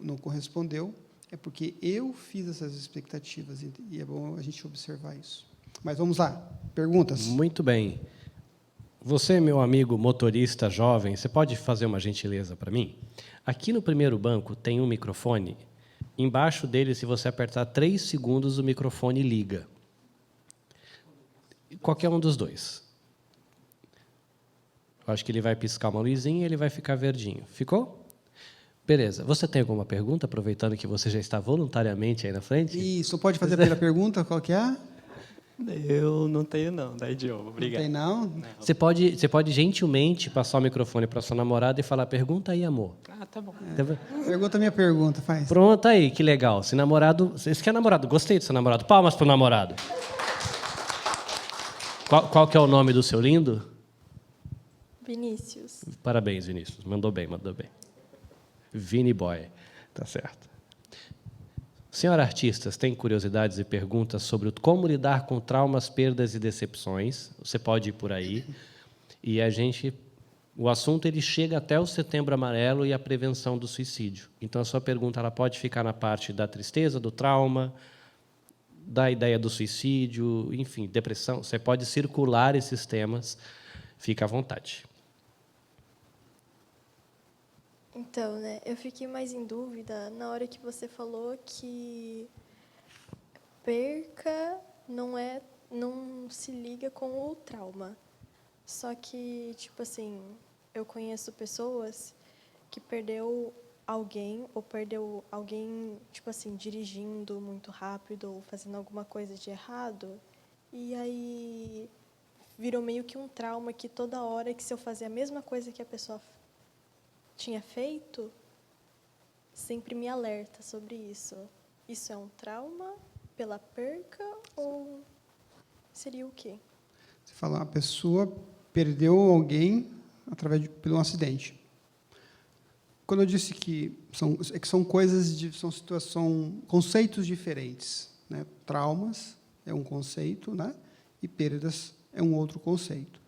não correspondeu, é porque eu fiz essas expectativas, e é bom a gente observar isso. Mas vamos lá, perguntas? Muito bem. Você, meu amigo motorista jovem, você pode fazer uma gentileza para mim? Aqui no primeiro banco tem um microfone. Embaixo dele, se você apertar 3 segundos, o microfone liga. Qualquer um dos dois. Eu acho que ele vai piscar uma luzinha e ele vai ficar verdinho. Ficou? Beleza. Você tem alguma pergunta, aproveitando que você já está voluntariamente aí na frente? Isso, pode fazer a primeira pergunta, qual que é? Eu não tenho, não. Da idioma. Obrigado. Não tem, não? Você pode gentilmente passar o microfone para sua namorada e falar, pergunta aí, amor. Tá bom. Pergunta a minha pergunta, faz. Pronto aí, que legal. Se namorado... Você quer namorado? Gostei do seu namorado. Palmas para o namorado. Qual que é o nome do seu lindo? Vinícius. Parabéns, Vinícius. Mandou bem. Vini Boy. Tá certo. Senhora artistas, tem curiosidades e perguntas sobre como lidar com traumas, perdas e decepções? Você pode ir por aí. E o assunto ele chega até o Setembro Amarelo e a prevenção do suicídio. Então, a sua pergunta ela pode ficar na parte da tristeza, do trauma, da ideia do suicídio, enfim, depressão. Você pode circular esses temas, fica à vontade. Então, né, eu fiquei mais em dúvida na hora que você falou que perca não se liga com o trauma. Só que, tipo assim, eu conheço pessoas que perdeu alguém, ou perdeu alguém, tipo assim, dirigindo muito rápido, ou fazendo alguma coisa de errado, e aí virou meio que um trauma que toda hora que se eu fazer a mesma coisa que a pessoa tinha feito, sempre me alerta sobre isso. Isso é um trauma pela perca ou seria o quê? Você fala, a pessoa perdeu alguém por um acidente. Quando eu disse que são coisas, são conceitos diferentes, né? Traumas é um conceito, né? E perdas é um outro conceito.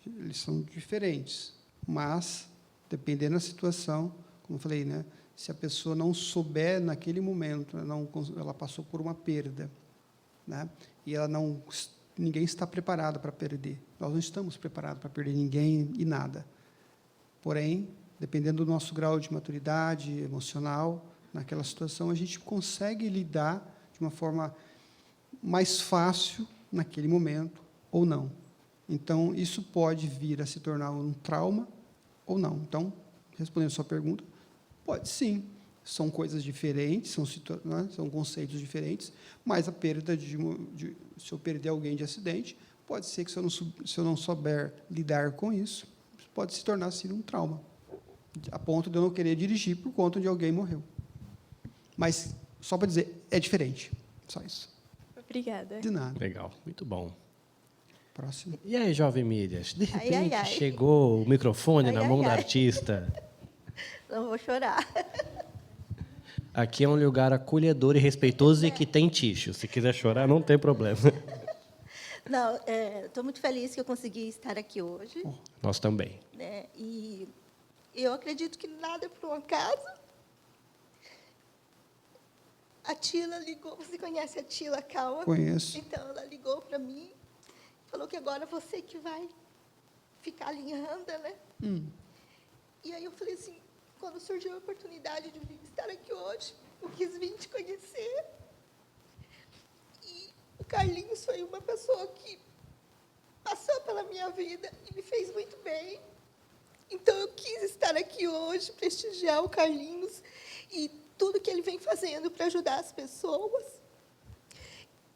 Eles são diferentes, mas dependendo da situação, como eu falei, né? Se a pessoa não souber naquele momento, ela passou por uma perda, né? E ninguém está preparado para perder. Nós não estamos preparados para perder ninguém e nada. Porém, dependendo do nosso grau de maturidade emocional, naquela situação, a gente consegue lidar de uma forma mais fácil naquele momento ou não. Então, isso pode vir a se tornar um trauma ou não. Então, respondendo a sua pergunta, pode sim. São coisas diferentes, são conceitos diferentes, mas a perda se eu perder alguém de acidente, pode ser que se eu não souber lidar com isso, pode se tornar assim um trauma, a ponto de eu não querer dirigir por conta de alguém morreu. Mas, só para dizer, é diferente. Só isso. Obrigada. De nada. Legal, muito bom. Próximo. E aí, jovem Mídias, de repente ai. chegou o microfone na mão da artista. Não vou chorar. Aqui é um lugar acolhedor e respeitoso e que tem ticho. Se quiser chorar, não tem problema. Não, estou muito feliz que eu consegui estar aqui hoje. Nós também. Né? E eu acredito que nada é por um acaso. A Tila ligou, você conhece a Tila Kawa? Conheço. Então, ela ligou para mim, falou que agora você que vai ficar alinhando, né? E aí eu falei assim, quando surgiu a oportunidade de vir estar aqui hoje, eu quis vir te conhecer. E o Carlinhos foi uma pessoa que passou pela minha vida e me fez muito bem. Então, eu quis estar aqui hoje, prestigiar o Carlinhos e tudo que ele vem fazendo para ajudar as pessoas.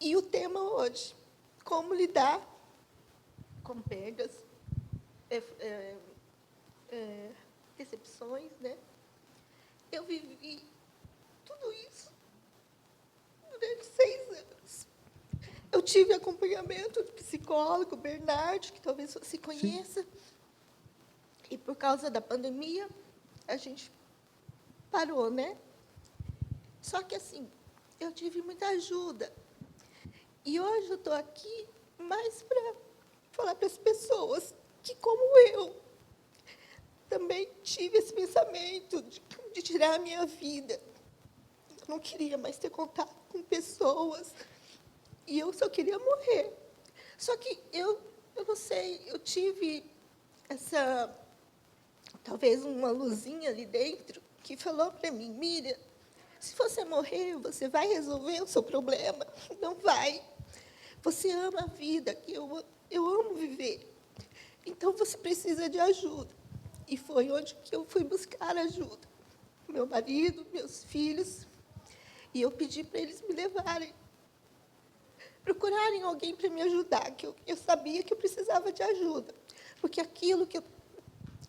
E o tema hoje, como lidar com perdas, decepções, né? Eu vivi tudo isso durante 6 anos. Eu tive acompanhamento do psicólogo Bernardo, que talvez você conheça. Sim. E por causa da pandemia, a gente parou, né? Só que, assim, eu tive muita ajuda. E hoje eu estou aqui mais para falar para as pessoas que, como eu, também tive esse pensamento de tirar a minha vida. Eu não queria mais ter contato com pessoas. E eu só queria morrer. Só que eu não sei, eu tive essa, talvez uma luzinha ali dentro, que falou para mim, Miriam, se você morrer, você vai resolver o seu problema? Não vai. Você ama a vida, que eu amo viver. Então, você precisa de ajuda. E foi onde que eu fui buscar ajuda. Meu marido, meus filhos. E eu pedi para eles me levarem. Procurarem alguém para me ajudar, que eu sabia que eu precisava de ajuda. Porque aquilo que eu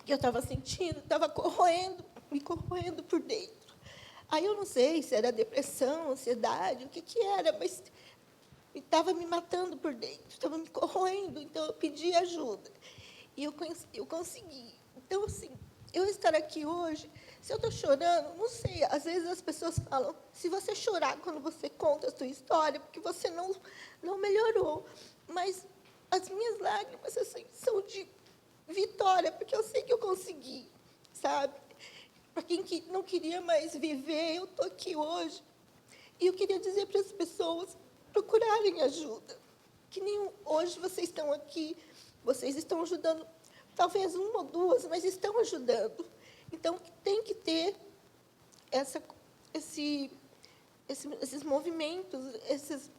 estava sentindo estava me corroendo por dentro. Aí eu não sei se era depressão, ansiedade, o que era, mas estava me matando por dentro, estava me corroendo, então eu pedi ajuda. E eu consegui. Então, assim, eu estar aqui hoje, se eu estou chorando, não sei, às vezes as pessoas falam, se você chorar quando você conta a sua história, porque você não melhorou. Mas as minhas lágrimas, assim, são de vitória, porque eu sei que eu consegui, sabe? Para quem não queria mais viver, eu estou aqui hoje. E eu queria dizer para as pessoas procurarem ajuda. Que nem hoje vocês estão aqui, vocês estão ajudando, talvez uma ou duas, mas estão ajudando. Então, tem que ter esses movimentos,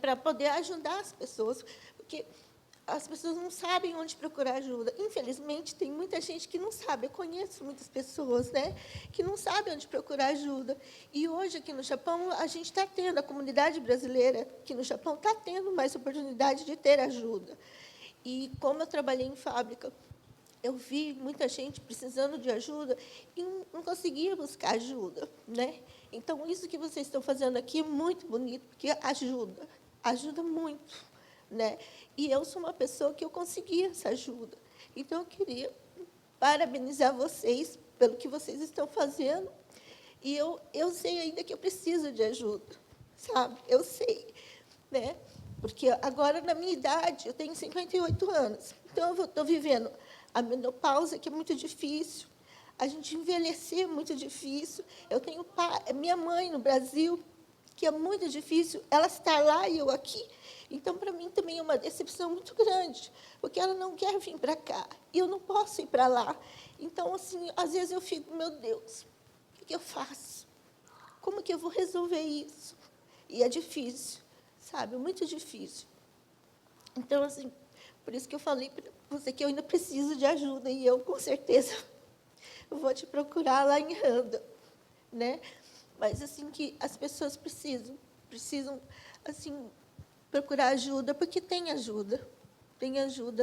para poder ajudar as pessoas, porque as pessoas não sabem onde procurar ajuda. Infelizmente, tem muita gente que não sabe. Eu conheço muitas pessoas, né, que não sabem onde procurar ajuda. E hoje, aqui no Japão, a gente está tendo, a comunidade brasileira aqui no Japão está tendo mais oportunidade de ter ajuda. E, como eu trabalhei em fábrica, eu vi muita gente precisando de ajuda e não conseguia buscar ajuda, né? Então, isso que vocês estão fazendo aqui é muito bonito, porque ajuda muito, né? E eu sou uma pessoa que eu consegui essa ajuda. Então, eu queria parabenizar vocês pelo que vocês estão fazendo. E eu sei ainda que eu preciso de ajuda, sabe? Eu sei, né? Porque agora, na minha idade, eu tenho 58 anos. Então, eu estou vivendo a menopausa, que é muito difícil. A gente envelhecer é muito difícil. Eu tenho minha mãe no Brasil, que é muito difícil. Ela está lá e eu aqui. Então, para mim, também é uma decepção muito grande, porque ela não quer vir para cá. E eu não posso ir para lá. Então, assim, às vezes eu fico, meu Deus, o que eu faço? Como que eu vou resolver isso? E é difícil, sabe? Muito difícil. Então, assim, por isso que eu falei para você que eu ainda preciso de ajuda, e eu, com certeza, vou te procurar lá em Randa, né? Mas, assim, que as pessoas precisam, assim, procurar ajuda, porque tem ajuda,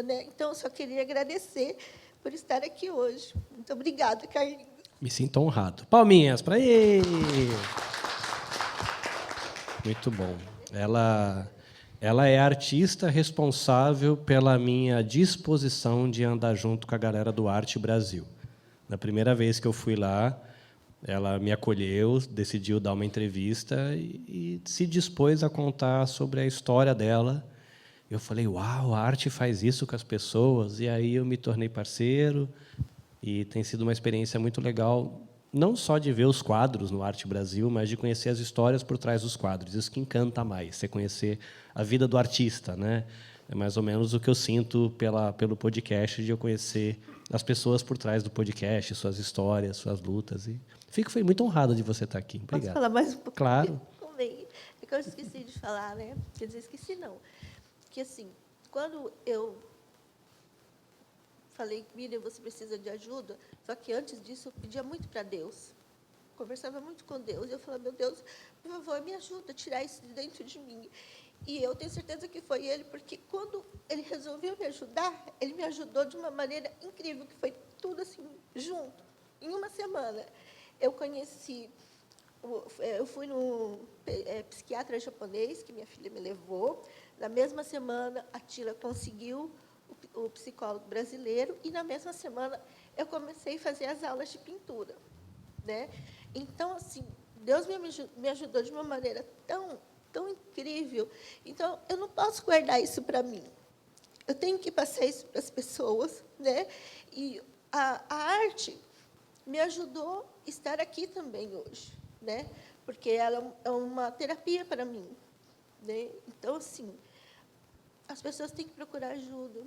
né? Então, eu só queria agradecer por estar aqui hoje. Muito obrigada, Carlinhos. Me sinto honrado. Palminhas para ele! Muito bom. Ela é a artista responsável pela minha disposição de andar junto com a galera do Arte Brasil. Na primeira vez que eu fui lá, ela me acolheu, decidiu dar uma entrevista e se dispôs a contar sobre a história dela. Eu falei, uau, a arte faz isso com as pessoas. E aí eu me tornei parceiro e tem sido uma experiência muito legal, não só de ver os quadros no Arte Brasil, mas de conhecer as histórias por trás dos quadros. Isso que encanta mais, você conhecer a vida do artista, né? É mais ou menos o que eu sinto pelo podcast, de eu conhecer as pessoas por trás do podcast, suas histórias, suas lutas. E fico muito honrado de você estar aqui. Obrigado. Posso falar mais um pouquinho? Claro. Também. É que eu esqueci de falar, né? Quer dizer, esqueci não. Que, assim, quando eu falei, Miriam, você precisa de ajuda, só que antes disso eu pedia muito para Deus. Conversava muito com Deus. E eu falava, meu Deus, por favor, me ajuda a tirar isso de dentro de mim. E eu tenho certeza que foi Ele, porque quando Ele resolveu me ajudar, Ele me ajudou de uma maneira incrível, que foi tudo assim, junto. Em uma semana, eu fui no psiquiatra japonês, que minha filha me levou. Na mesma semana, a Tila conseguiu o psicólogo brasileiro, e na mesma semana eu comecei a fazer as aulas de pintura, né? Então, assim, Deus me ajudou de uma maneira tão incrível. Então, eu não posso guardar isso para mim. Eu tenho que passar isso para as pessoas, né? E a arte me ajudou a estar aqui também hoje, né? Porque ela é uma terapia para mim, né? Então, assim, as pessoas têm que procurar ajuda,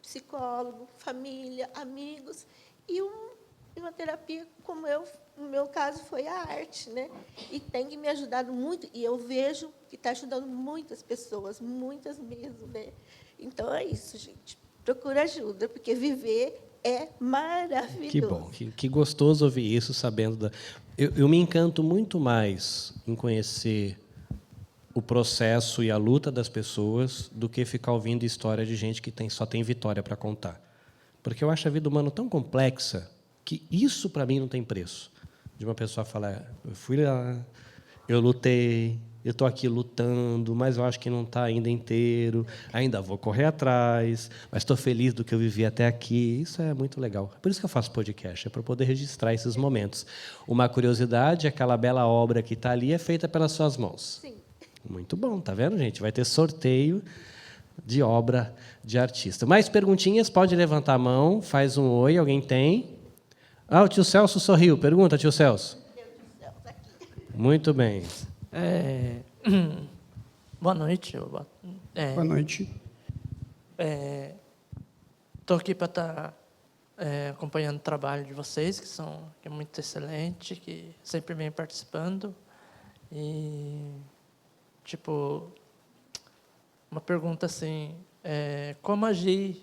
psicólogo, família, amigos, e uma terapia, como no meu caso, foi a arte, né? E tem me ajudado muito, e eu vejo que está ajudando muitas pessoas, muitas mesmo, né? Então, é isso, gente. Procura ajuda, porque viver é maravilhoso. Que bom, que gostoso ouvir isso, sabendo eu me encanto muito mais em conhecer o processo e a luta das pessoas do que ficar ouvindo história de gente que só tem vitória para contar. Porque eu acho a vida humana tão complexa que isso, para mim, não tem preço. De uma pessoa falar, eu fui lá, eu lutei, eu estou aqui lutando, mas eu acho que não está ainda inteiro, ainda vou correr atrás, mas estou feliz do que eu vivi até aqui. Isso é muito legal. Por isso que eu faço podcast, é para poder registrar esses momentos. Uma curiosidade, aquela bela obra que está ali é feita pelas suas mãos. Sim. Muito bom, tá vendo, gente? Vai ter sorteio de obra de artista. Mais perguntinhas? Pode levantar a mão, faz um oi, alguém tem? Ah, o tio Celso sorriu. Pergunta, tio Celso. Muito bem. Boa noite. Boa noite. Estou aqui para estar acompanhando o trabalho de vocês, que é muito excelente, que sempre vem participando. E, tipo, uma pergunta assim, como agir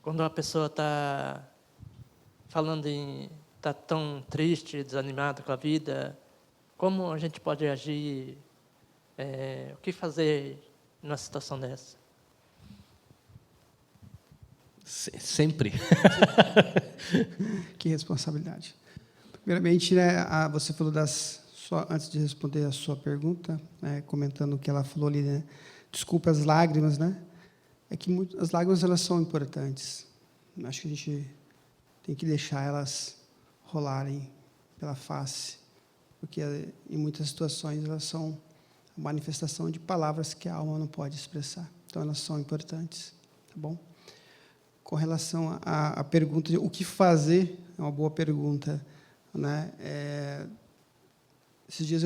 quando a pessoa está falando está tão triste, desanimada com a vida? Como a gente pode agir? O que fazer numa situação dessa? Sempre. Que responsabilidade. Primeiramente, né, você falou antes de responder a sua pergunta, né, comentando o que ela falou ali, né, desculpa as lágrimas, né? É que as lágrimas elas são importantes. Acho que a gente tem que deixar elas rolarem pela face, porque em muitas situações elas são a manifestação de palavras que a alma não pode expressar. Então elas são importantes, tá bom? Com relação à pergunta de o que fazer, é uma boa pergunta, né? Esses dias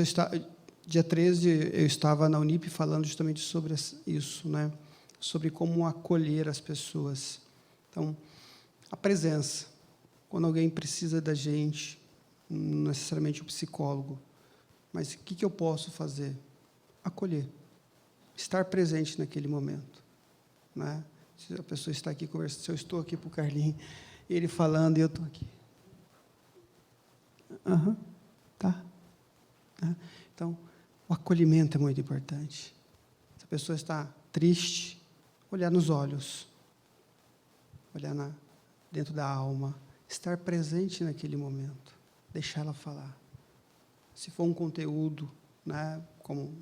dia 13, eu estava na Unip falando justamente sobre isso, né? Sobre como acolher as pessoas. Então, a presença. Quando alguém precisa da gente, não necessariamente um psicólogo, mas o que eu posso fazer? Acolher. Estar presente naquele momento, né? Se a pessoa está aqui conversando, se eu estou aqui para o Carlinhos, ele falando e eu estou aqui. Tá. Então, o acolhimento é muito importante. Se a pessoa está triste, olhar nos olhos, olhar dentro da alma, estar presente naquele momento, deixar ela falar. Se for um conteúdo, né, como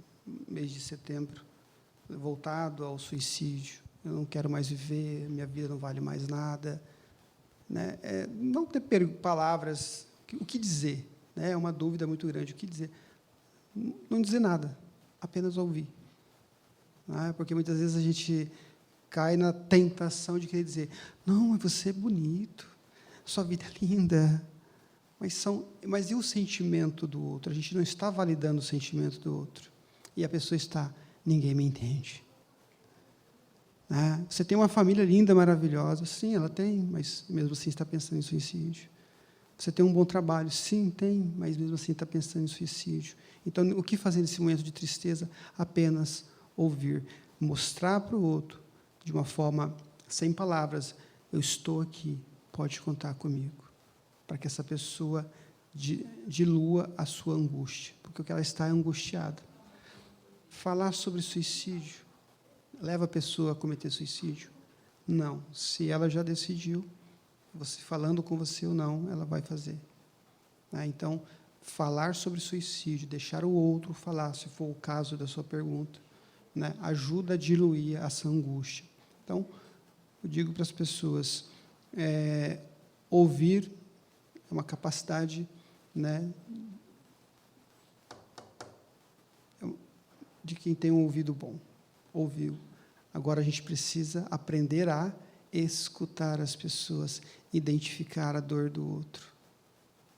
mês de setembro, voltado ao suicídio, eu não quero mais viver, minha vida não vale mais nada, né? Não ter palavras, o que dizer, né? É uma dúvida muito grande, o que dizer? Não dizer nada, apenas ouvir, né? Porque muitas vezes a gente cai na tentação de querer dizer, não, mas você é bonito, sua vida é linda, mas e o sentimento do outro? A gente não está validando o sentimento do outro, e a pessoa está, ninguém me entende. Você tem uma família linda, maravilhosa. Sim, ela tem, mas mesmo assim está pensando em suicídio. Você tem um bom trabalho. Sim, tem, mas mesmo assim está pensando em suicídio. Então, o que fazer nesse momento de tristeza? Apenas ouvir, mostrar para o outro, de uma forma sem palavras, eu estou aqui, pode contar comigo, para que essa pessoa dilua a sua angústia, porque o que ela está é angustiada. Falar sobre suicídio leva a pessoa a cometer suicídio? Não. Se ela já decidiu, você falando com você ou não, ela vai fazer. Então, falar sobre suicídio, deixar o outro falar, se for o caso da sua pergunta, né, ajuda a diluir essa angústia. Então, eu digo para as pessoas, ouvir é uma capacidade, né, de quem tem um ouvido bom. Ouviu. Agora a gente precisa aprender a escutar as pessoas, identificar a dor do outro,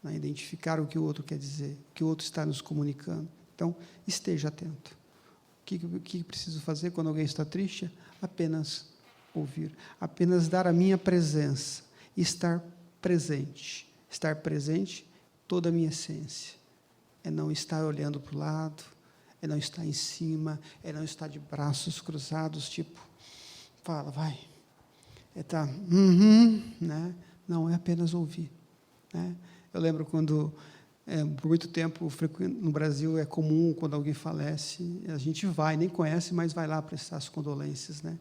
né? Identificar o que o outro quer dizer, o que o outro está nos comunicando. Então, esteja atento. O que preciso fazer quando alguém está triste? Apenas ouvir, apenas dar a minha presença, estar presente. Estar presente, toda a minha essência. É não estar olhando para o lado, é não estar em cima, é não estar de braços cruzados, tipo, fala, vai. Né? Não, é apenas ouvir. Né? Eu lembro quando, por muito tempo, no Brasil, é comum, quando alguém falece, a gente vai, nem conhece, mas vai lá prestar as condolências. Né?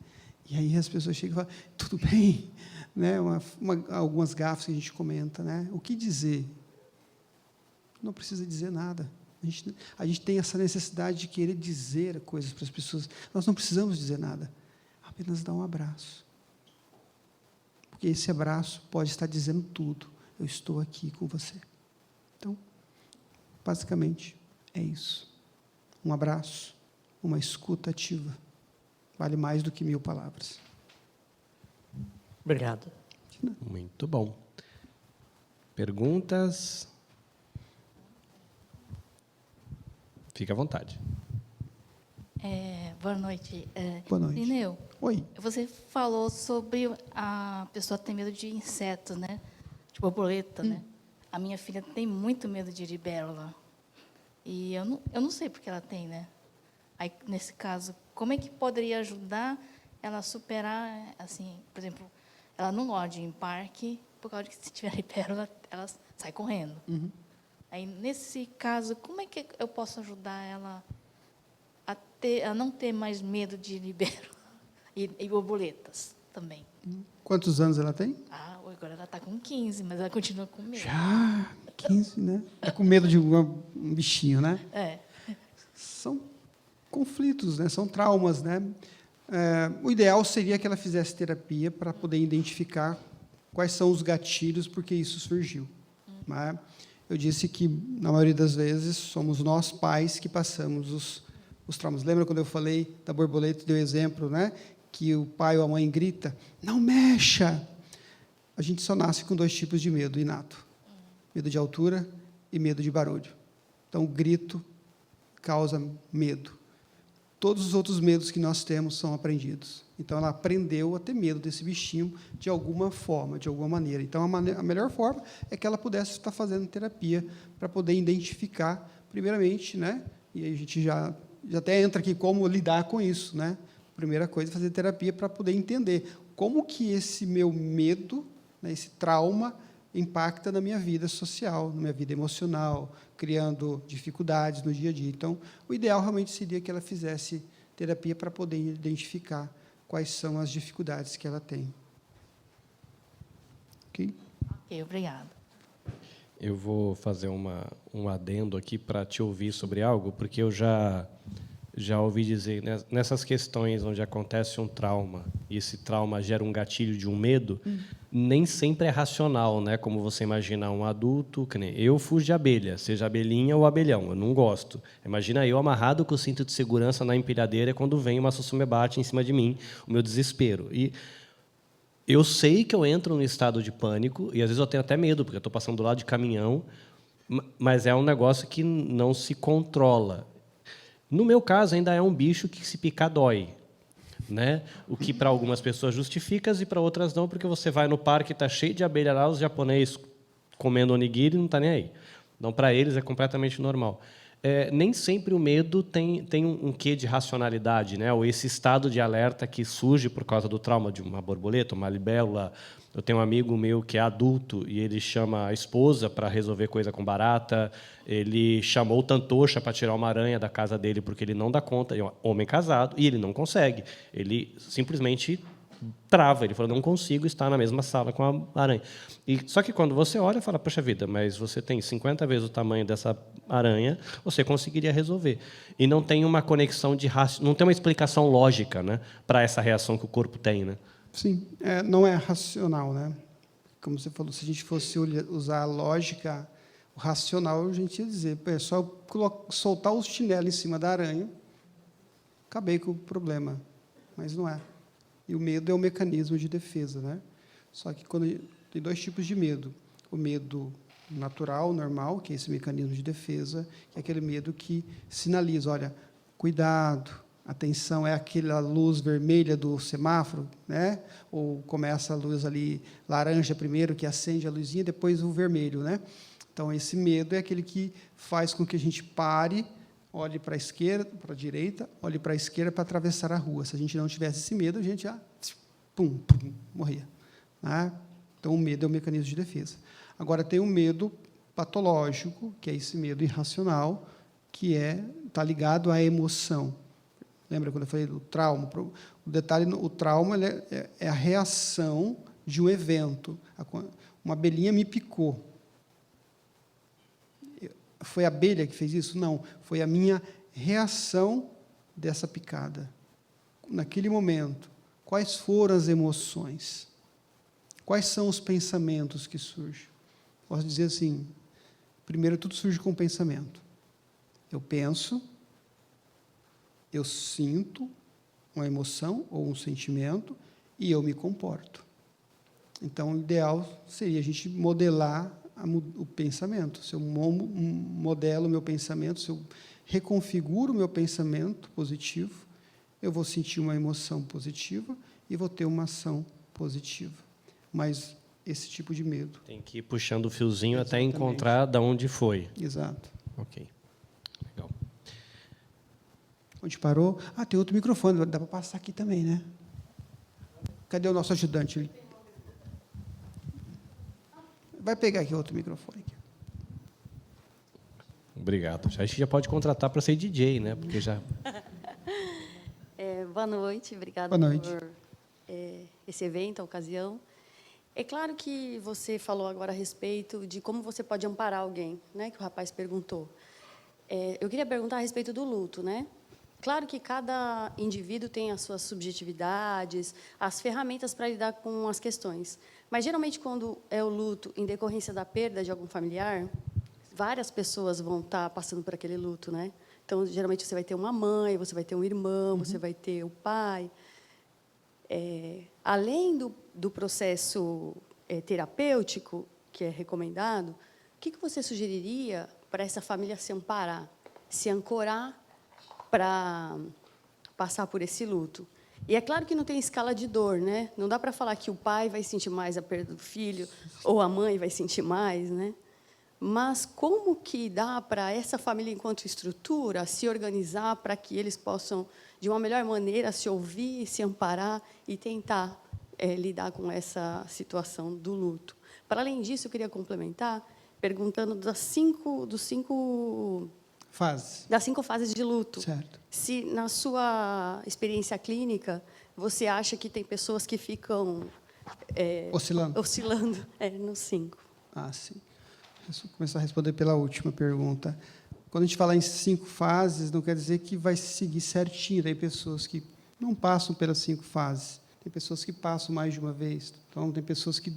E aí as pessoas chegam e falam, tudo bem? Né? Algumas gafes que a gente comenta. Né? O que dizer? Não precisa dizer nada. A gente tem essa necessidade de querer dizer coisas para as pessoas. Nós não precisamos dizer nada. Apenas dar um abraço. Porque esse abraço pode estar dizendo tudo. Eu estou aqui com você. Então, basicamente, é isso. Um abraço, uma escuta ativa. Vale mais do que 1000 palavras. Obrigado. Muito bom. Perguntas? Fique à vontade. Boa noite. Boa noite. Lineu, Oi. você falou sobre a pessoa ter medo de insetos, né? De borboleta, né? A minha filha tem muito medo de libélula. E eu não sei porque ela tem, né? Aí, nesse caso, como é que poderia ajudar ela a superar, assim, por exemplo, ela não gosta de ir em parque, por causa de que se tiver libélula, ela sai correndo. Aí, nesse caso, como é que eu posso ajudar ela a não ter mais medo de libélula e borboletas também? Quantos anos ela tem? Agora ela está com 15, mas ela continua com medo. Já 15, né? Está com medo de um bichinho, né? São conflitos, né? São traumas, né? O ideal seria que ela fizesse terapia para poder identificar quais são os gatilhos porque isso surgiu. Né? Eu disse que, na maioria das vezes, somos nós pais que passamos os traumas. Lembra quando eu falei da borboleta, deu exemplo, né? Que o pai ou a mãe grita, não mexa! A gente só nasce com 2 tipos de medo inato. Medo de altura e medo de barulho. Então, o grito causa medo. Todos os outros medos que nós temos são aprendidos. Então, ela aprendeu a ter medo desse bichinho de alguma forma, de alguma maneira. Então, a melhor forma é que ela pudesse estar fazendo terapia para poder identificar, primeiramente, né? E aí a gente já até entra aqui como lidar com isso, né? Primeira coisa é fazer terapia para poder entender como que esse meu medo, né, esse trauma, impacta na minha vida social, na minha vida emocional, criando dificuldades no dia a dia. Então, o ideal realmente seria que ela fizesse terapia para poder identificar quais são as dificuldades que ela tem. Ok? Ok, obrigada. Eu vou fazer um adendo aqui para te ouvir sobre algo, porque eu já ouvi dizer, nessas questões onde acontece um trauma, e esse trauma gera um gatilho de um medo, nem sempre é racional, né? Como você imagina um adulto, que nem eu fujo de abelha, seja abelhinha ou abelhão, eu não gosto. Imagina eu amarrado com o cinto de segurança na empilhadeira quando vem uma sussurro-bate em cima de mim, o meu desespero. E eu sei que eu entro num estado de pânico, e às vezes eu tenho até medo, porque eu estou passando do lado de caminhão, mas é um negócio que não se controla. No meu caso, ainda é um bicho que, se picar, dói. Né? O que, para algumas pessoas, justifica e para outras não, porque você vai no parque e está cheio de abelha lá, os japoneses comendo onigiri não está nem aí. Então, para eles, é completamente normal. Nem sempre o medo tem um quê de racionalidade, né? Ou esse estado de alerta que surge por causa do trauma de uma borboleta, uma libélula. Eu tenho um amigo meu que é adulto e ele chama a esposa para resolver coisa com barata. Ele chamou o Tantocha para tirar uma aranha da casa dele porque ele não dá conta. É um homem casado e ele não consegue. Ele simplesmente trava. Ele falou, não consigo estar na mesma sala com a aranha. Só que quando você olha, fala, poxa vida, mas você tem 50 vezes o tamanho dessa aranha, você conseguiria resolver. E não tem uma conexão não tem uma explicação lógica, né, para essa reação que o corpo tem, né? Sim, não é racional, né? Como você falou, se a gente fosse usar a lógica, o racional, a gente ia dizer, é só soltar o chinelo em cima da aranha, acabei com o problema. Mas não é. E o medo é um mecanismo de defesa, né? Só que tem 2 tipos de medo. O medo natural, normal, que é esse mecanismo de defesa, que é aquele medo que sinaliza, olha, cuidado, atenção, é aquela luz vermelha do semáforo, né? Ou começa a luz ali laranja primeiro, que acende a luzinha, depois o vermelho, né? Então, esse medo é aquele que faz com que a gente pare, olhe para a esquerda, para a direita, olhe para a esquerda para atravessar a rua. Se a gente não tivesse esse medo, a gente já morria. Né? Então, o medo é um mecanismo de defesa. Agora, tem o medo patológico, que é esse medo irracional, que está ligado à emoção. Lembra quando eu falei do trauma? O detalhe, o trauma é a reação de um evento. Uma abelhinha me picou. Foi a abelha que fez isso? Não. Foi a minha reação dessa picada. Naquele momento, quais foram as emoções? Quais são os pensamentos que surgem? Posso dizer assim, primeiro, tudo surge com pensamento. Eu penso, eu sinto uma emoção ou um sentimento e eu me comporto. Então, o ideal seria a gente modelar o pensamento. Se eu modelo o meu pensamento, se eu reconfiguro o meu pensamento positivo, eu vou sentir uma emoção positiva e vou ter uma ação positiva. Mas esse tipo de medo. Tem que ir puxando o fiozinho Exatamente. até encontrar de onde foi. Exato. Ok. Legal. Onde parou? Ah, tem outro microfone, dá para passar aqui também, né? Cadê o nosso ajudante? Vai pegar aqui outro microfone. Aqui. Obrigado. Acho que já pode contratar para ser DJ, né? Porque já... Boa noite, obrigada Boa noite. por esse evento, a ocasião. É claro que você falou agora a respeito de como você pode amparar alguém, né, que o rapaz perguntou. Eu queria perguntar a respeito do luto, né? Claro que cada indivíduo tem as suas subjetividades, as ferramentas para lidar com as questões. Mas, geralmente, quando é o luto em decorrência da perda de algum familiar, várias pessoas vão estar passando por aquele luto, né? Então, geralmente, você vai ter uma mãe, você vai ter um irmão, você vai ter o pai. Além do processo terapêutico, que é recomendado, o que você sugeriria para essa família se amparar, se ancorar para passar por esse luto? E é claro que não tem escala de dor, né? Não dá para falar que o pai vai sentir mais a perda do filho ou a mãe vai sentir mais, né? Mas como que dá para essa família, enquanto estrutura, se organizar para que eles possam, de uma melhor maneira, se ouvir, se amparar e tentar lidar com essa situação do luto? Para além disso, eu queria complementar perguntando das cinco fases de luto. Certo. Se, na sua experiência clínica, você acha que tem pessoas que ficam oscilando nos 5. Ah, sim. Deixa eu começar a responder pela última pergunta. Quando a gente fala em 5 fases, não quer dizer que vai seguir certinho. Tem pessoas que não passam pelas 5 fases. Tem pessoas que passam mais de uma vez. Então, tem pessoas que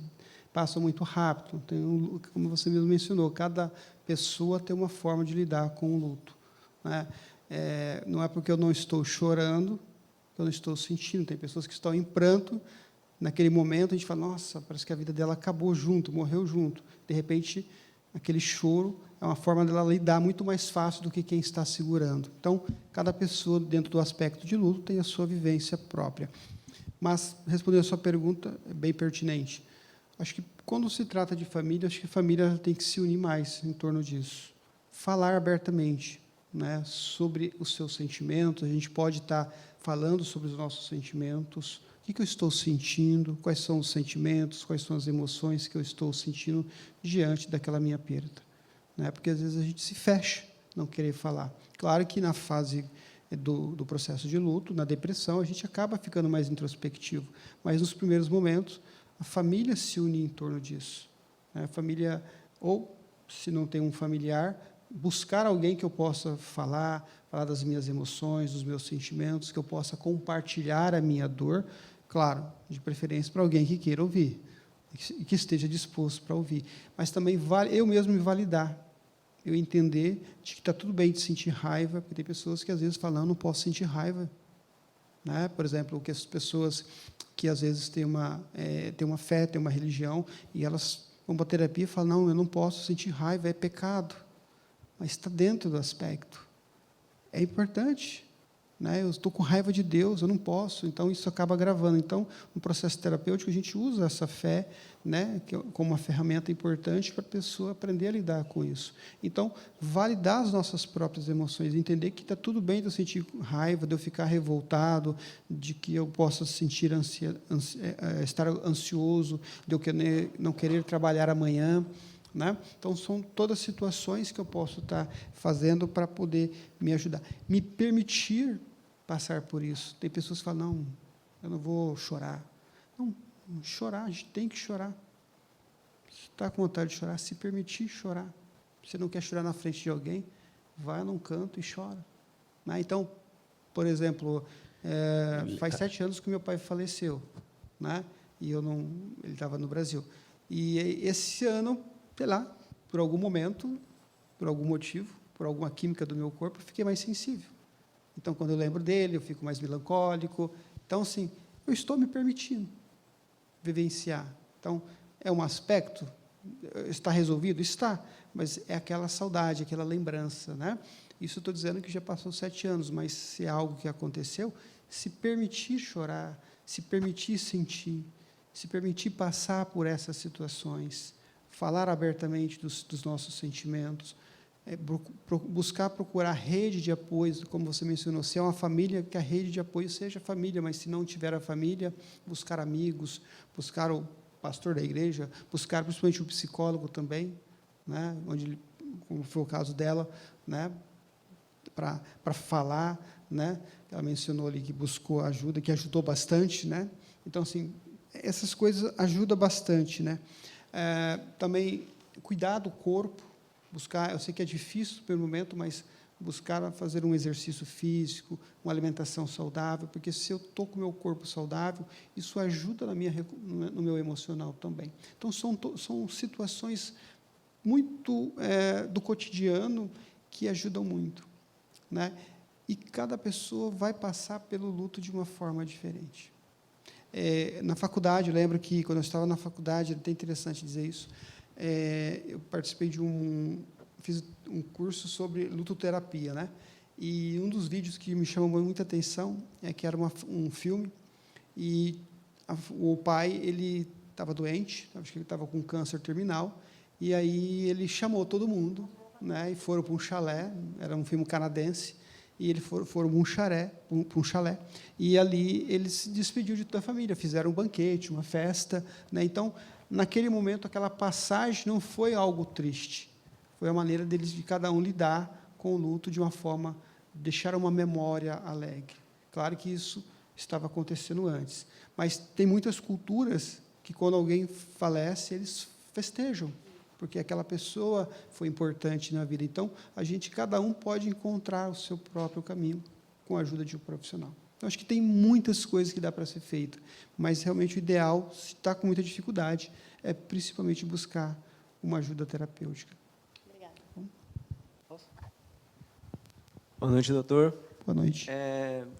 passam muito rápido. Como você mesmo mencionou, cada pessoa tem uma forma de lidar com o luto, né? Não é porque eu não estou chorando que eu não estou sentindo. Tem pessoas que estão em pranto. Naquele momento, a gente fala, nossa, parece que a vida dela acabou junto, morreu junto. De repente, aquele choro é uma forma dela lidar muito mais fácil do que quem está segurando. Então, cada pessoa, dentro do aspecto de luto, tem a sua vivência própria. Mas, respondendo a sua pergunta, é bem pertinente. Acho que, quando se trata de família, acho que a família tem que se unir mais em torno disso. Falar abertamente, né, sobre os seus sentimentos. A gente pode estar falando sobre os nossos sentimentos. O que eu estou sentindo? Quais são os sentimentos? Quais são as emoções que eu estou sentindo diante daquela minha perda? Né? Porque, às vezes, a gente se fecha, não querer falar. Claro que, na fase do processo de luto, na depressão, a gente acaba ficando mais introspectivo. Mas, nos primeiros momentos, a família se une em torno disso. Né? A família, ou, se não tem um familiar, buscar alguém que eu possa falar das minhas emoções, dos meus sentimentos, que eu possa compartilhar a minha dor, claro, de preferência para alguém que queira ouvir, e que esteja disposto para ouvir. Mas também eu mesmo me validar, eu entender de que está tudo bem de sentir raiva, porque tem pessoas que, às vezes, falam, não posso sentir raiva. Né? Por exemplo, que as pessoas que, às vezes, têm uma fé, têm uma religião, e elas vão para a terapia e falam, não, eu não posso sentir raiva, é pecado. Mas está dentro do aspecto. É importante. Né? Eu estou com raiva de Deus, eu não posso. Então, isso acaba agravando. Então, no processo terapêutico, a gente usa essa fé, né, como uma ferramenta importante para a pessoa aprender a lidar com isso. Então, validar as nossas próprias emoções, entender que está tudo bem de eu sentir raiva, de eu ficar revoltado, de que eu possa sentir estar ansioso, de eu não querer trabalhar amanhã. Né? Então, são todas situações que eu posso estar fazendo para poder me ajudar. Me permitir passar por isso. Tem pessoas que falam, não, eu não vou chorar. Não, chorar, a gente tem que chorar. Se está com vontade de chorar, se permitir chorar. Se você não quer chorar na frente de alguém, vai num canto e chora. Né? Então, por exemplo, faz 7 anos que meu pai faleceu. Né? E ele estava no Brasil. E esse ano, sei lá, por algum momento, por algum motivo, por alguma química do meu corpo, eu fiquei mais sensível. Então, quando eu lembro dele, eu fico mais melancólico. Então, assim, eu estou me permitindo vivenciar. Então, é um aspecto, está resolvido? Está, mas é aquela saudade, aquela lembrança. Né? Isso eu estou dizendo que já passou 7 anos, mas se é algo que aconteceu, se permitir chorar, se permitir sentir, se permitir passar por essas situações, falar abertamente dos nossos sentimentos, buscar procurar rede de apoio, como você mencionou, se é uma família, que a rede de apoio seja família, mas se não tiver a família, buscar amigos, buscar o pastor da igreja, buscar principalmente o psicólogo também, né, onde, como foi o caso dela, né, para falar, né, ela mencionou ali que buscou ajuda, que ajudou bastante, né, então, assim, essas coisas ajudam bastante, né, também cuidar do corpo, buscar, eu sei que é difícil pelo momento, mas buscar fazer um exercício físico, uma alimentação saudável, porque se eu estou com o meu corpo saudável, isso ajuda no meu emocional também. Então, são situações muito do cotidiano que ajudam muito, né? E cada pessoa vai passar pelo luto de uma forma diferente. Na faculdade, eu lembro que, quando eu estava na faculdade, é até interessante dizer isso, eu participei fiz um curso sobre lutoterapia, né? E um dos vídeos que me chamou muita atenção é que era um filme e o pai, ele estava doente, acho que ele estava com câncer terminal, e aí ele chamou todo mundo, né? E foram para um chalé, era um filme canadense, e eles foram para um chalé, e ali ele se despediu da família, fizeram um banquete, uma festa, né? Então, naquele momento, aquela passagem não foi algo triste, foi a maneira deles, de cada um, lidar com o luto de uma forma, deixar uma memória alegre. Claro que isso estava acontecendo antes, mas tem muitas culturas que, quando alguém falece, eles festejam, porque aquela pessoa foi importante na vida. Então, cada um pode encontrar o seu próprio caminho com a ajuda de um profissional. Então, acho que tem muitas coisas que dá para ser feita, mas realmente o ideal, se está com muita dificuldade, é principalmente buscar uma ajuda terapêutica. Obrigada. Boa noite, doutor. Boa noite.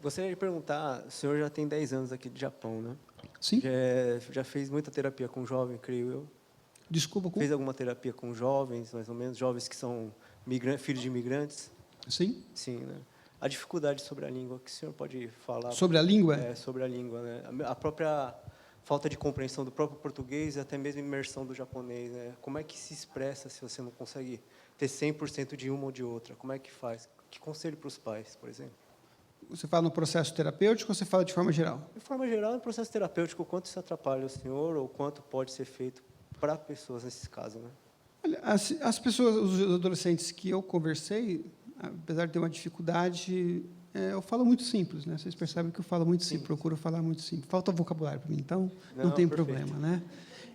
Gostaria de perguntar, o senhor já tem 10 anos aqui do Japão, né? Sim. Já fez muita terapia com jovem, creio eu. Desculpa, Fez alguma terapia com jovens, mais ou menos, jovens que são filhos de imigrantes? Sim. Sim, né? A dificuldade sobre a língua, que o senhor pode falar? Sobre a língua? Sobre a língua, né? A própria falta de compreensão do próprio português e até mesmo imersão do japonês, né? Como é que se expressa se você não consegue ter 100% de uma ou de outra? Como é que faz? Que conselho para os pais, por exemplo? Você fala no processo terapêutico ou você fala de forma geral? De forma geral, no processo terapêutico, o quanto isso atrapalha o senhor ou quanto pode ser feito para pessoas nesse caso, né? Olha, as pessoas, os adolescentes que eu conversei, apesar de ter uma dificuldade, eu falo muito simples, né? Vocês percebem que eu falo muito simples, procuro falar muito simples. Falta vocabulário para mim, então não tem problema, né?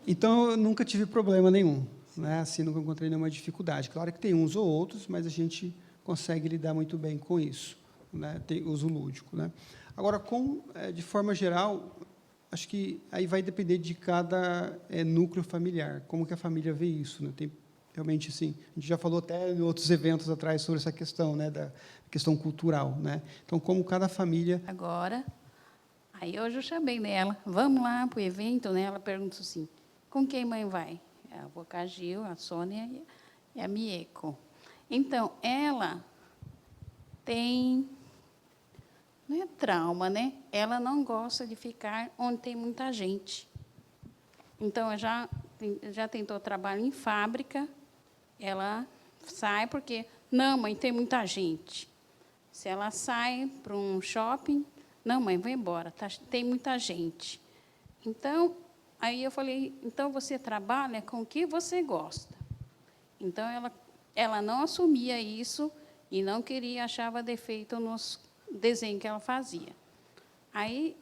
Então, eu nunca tive problema nenhum, né? Assim, nunca encontrei nenhuma dificuldade. Claro que tem uns ou outros, mas a gente consegue lidar muito bem com isso, né? Tem uso lúdico, né? Agora, de forma geral, acho que aí vai depender de cada núcleo familiar, como que a família vê isso, né? Tem realmente, assim, a gente já falou até em outros eventos atrás sobre essa questão, né, da questão cultural, né? Então, como cada família... Agora, aí hoje eu chamei nela, vamos lá para o evento, né? Ela perguntou assim, com quem mãe vai? A avó Gil, a Sônia e a Mieko. Então, ela tem... Não é trauma, né? Ela não gosta de ficar onde tem muita gente. Então, ela já tentou trabalho em fábrica, ela sai porque, não, mãe, tem muita gente. Se ela sai para um shopping, não, mãe, vai embora, tem muita gente. Então, aí eu falei, então você trabalha com o que você gosta. Então, ela não assumia isso e não queria, achava defeito nos desenho que ela fazia. Aí,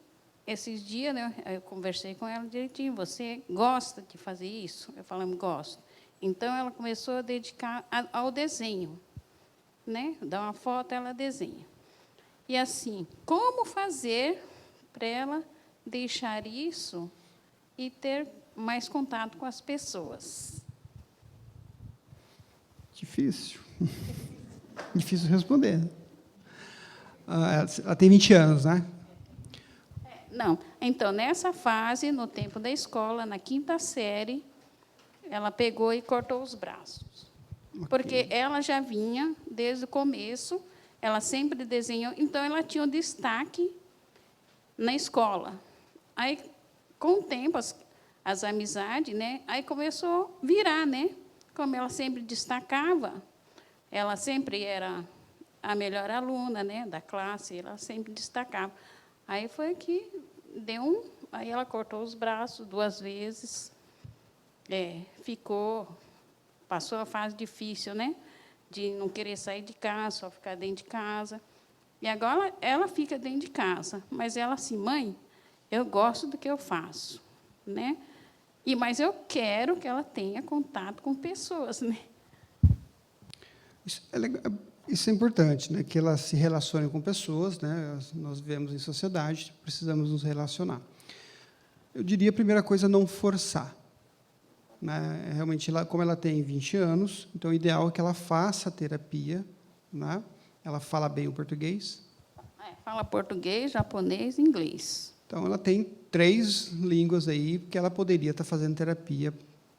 esses dias, né, eu conversei com ela direitinho, você gosta de fazer isso? Eu falei, gosto. Então, ela começou a dedicar ao desenho. Né? Dá uma foto, ela desenha. E, assim, como fazer para ela deixar isso e ter mais contato com as pessoas? Difícil. Difícil responder. Ela tem 20 anos, né? Não. Então, nessa fase, no tempo da escola, na 5ª série, ela pegou e cortou os braços. Porque ela já vinha desde o começo, ela sempre desenhou, então ela tinha um destaque na escola. Aí, com o tempo, as amizades, né? Aí começou a virar, né? Como ela sempre destacava, ela sempre era a melhor aluna, né, da classe, ela sempre destacava. Aí foi que deu aí ela cortou os braços 2 vezes, passou a fase difícil, né, de não querer sair de casa, só ficar dentro de casa. E agora ela fica dentro de casa, mas ela assim, mãe, eu gosto do que eu faço, né? Mas eu quero que ela tenha contato com pessoas, né? Isso é importante, né? Que ela se relacione com pessoas, né? Nós vivemos em sociedade, precisamos nos relacionar. Eu diria, a primeira coisa, não forçar. Né? Realmente, como ela tem 20 anos, então o ideal é que ela faça terapia. Né? Ela fala bem o português? Fala português, japonês e inglês. Então, ela tem 3 línguas aí que ela poderia estar fazendo terapia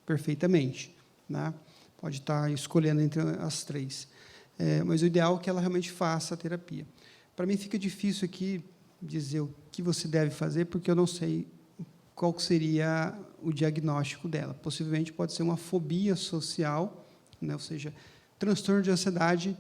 perfeitamente. Né? Pode estar escolhendo entre as 3. Mas o ideal é que ela realmente faça a terapia. Para mim, fica difícil aqui dizer o que você deve fazer, porque eu não sei qual seria o diagnóstico dela. Possivelmente pode ser uma fobia social, né? Ou seja, transtorno de ansiedade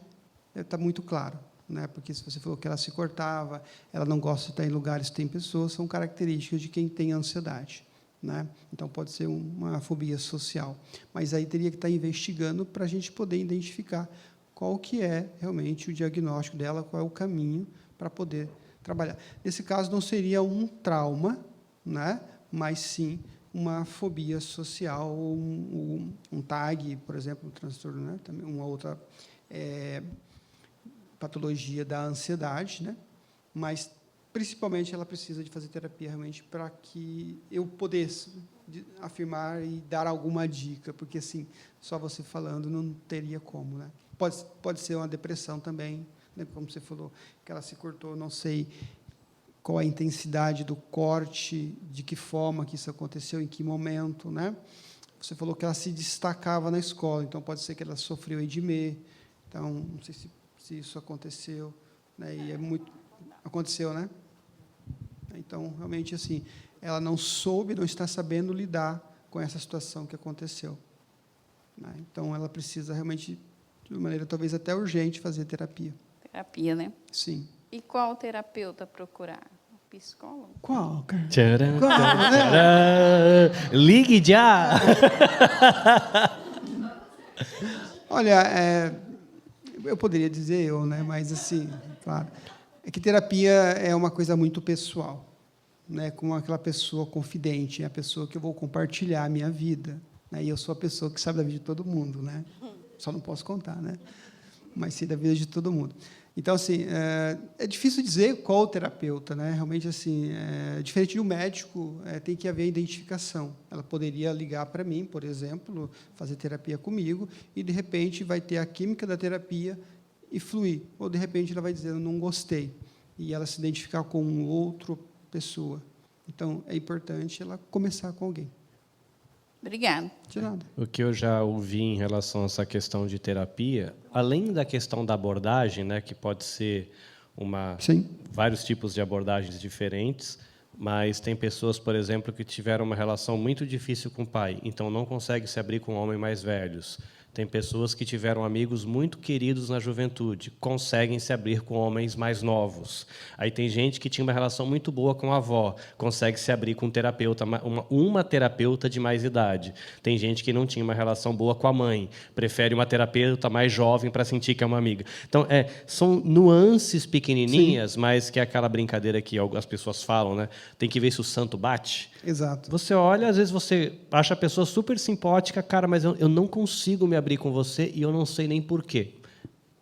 está muito claro, né? Porque se você falou que ela se cortava, ela não gosta de estar em lugares que tem pessoas, são características de quem tem ansiedade. Né? Então, pode ser uma fobia social. Mas aí teria que estar investigando para a gente poder identificar qual que é realmente o diagnóstico dela, qual é o caminho para poder trabalhar. Nesse caso, não seria um trauma, né? Mas sim uma fobia social, ou um TAG, por exemplo, um transtorno, né? Também uma outra patologia da ansiedade, né? Mas, principalmente, ela precisa de fazer terapia realmente para que eu pudesse afirmar e dar alguma dica, porque, assim, só você falando não teria como, né? Pode ser uma depressão também, né? Como você falou, que ela se cortou, não sei qual a intensidade do corte, de que forma que isso aconteceu, em que momento, né? Você falou que ela se destacava na escola, então pode ser que ela sofreu edema, então não sei se isso aconteceu, né? E aconteceu, né? Então, realmente, assim, ela não está sabendo lidar com essa situação que aconteceu. Né? Então, ela precisa realmente, de maneira talvez até urgente, fazer terapia. Terapia, né? Sim. E qual terapeuta procurar? O psicólogo? Qual, cara? Tcharam, Qual, né? tcharam. Ligue já! Olha, eu poderia dizer né? Mas, assim, claro, é que terapia é uma coisa muito pessoal, né? Com aquela pessoa confidente, é a pessoa que eu vou compartilhar a minha vida, né? E eu sou a pessoa que sabe da vida de todo mundo, né? Só não posso contar, né? Mas sei da vida de todo mundo. Então, assim, é difícil dizer qual terapeuta, né? Realmente, assim, diferente do médico, tem que haver identificação. Ela poderia ligar para mim, por exemplo, fazer terapia comigo, e, de repente, vai ter a química da terapia e fluir. Ou, de repente, ela vai dizer, eu não gostei, e ela se identificar com outra pessoa. Então, é importante ela começar com alguém. Obrigada. De nada. O que eu já ouvi em relação a essa questão de terapia, além da questão da abordagem, né, que pode ser vários tipos de abordagens diferentes, mas tem pessoas, por exemplo, que tiveram uma relação muito difícil com o pai, então não conseguem se abrir com homens mais velhos. Tem pessoas que tiveram amigos muito queridos na juventude, conseguem se abrir com homens mais novos. Aí tem gente que tinha uma relação muito boa com a avó, consegue se abrir com um terapeuta, uma terapeuta de mais idade. Tem gente que não tinha uma relação boa com a mãe, prefere uma terapeuta mais jovem para sentir que é uma amiga. Então, são nuances pequenininhas, mas que é aquela brincadeira que as pessoas falam, né? Tem que ver se o santo bate. Exato. Você olha, às vezes você acha a pessoa super simpática, cara, mas eu não consigo me abrir com você e eu não sei nem por quê.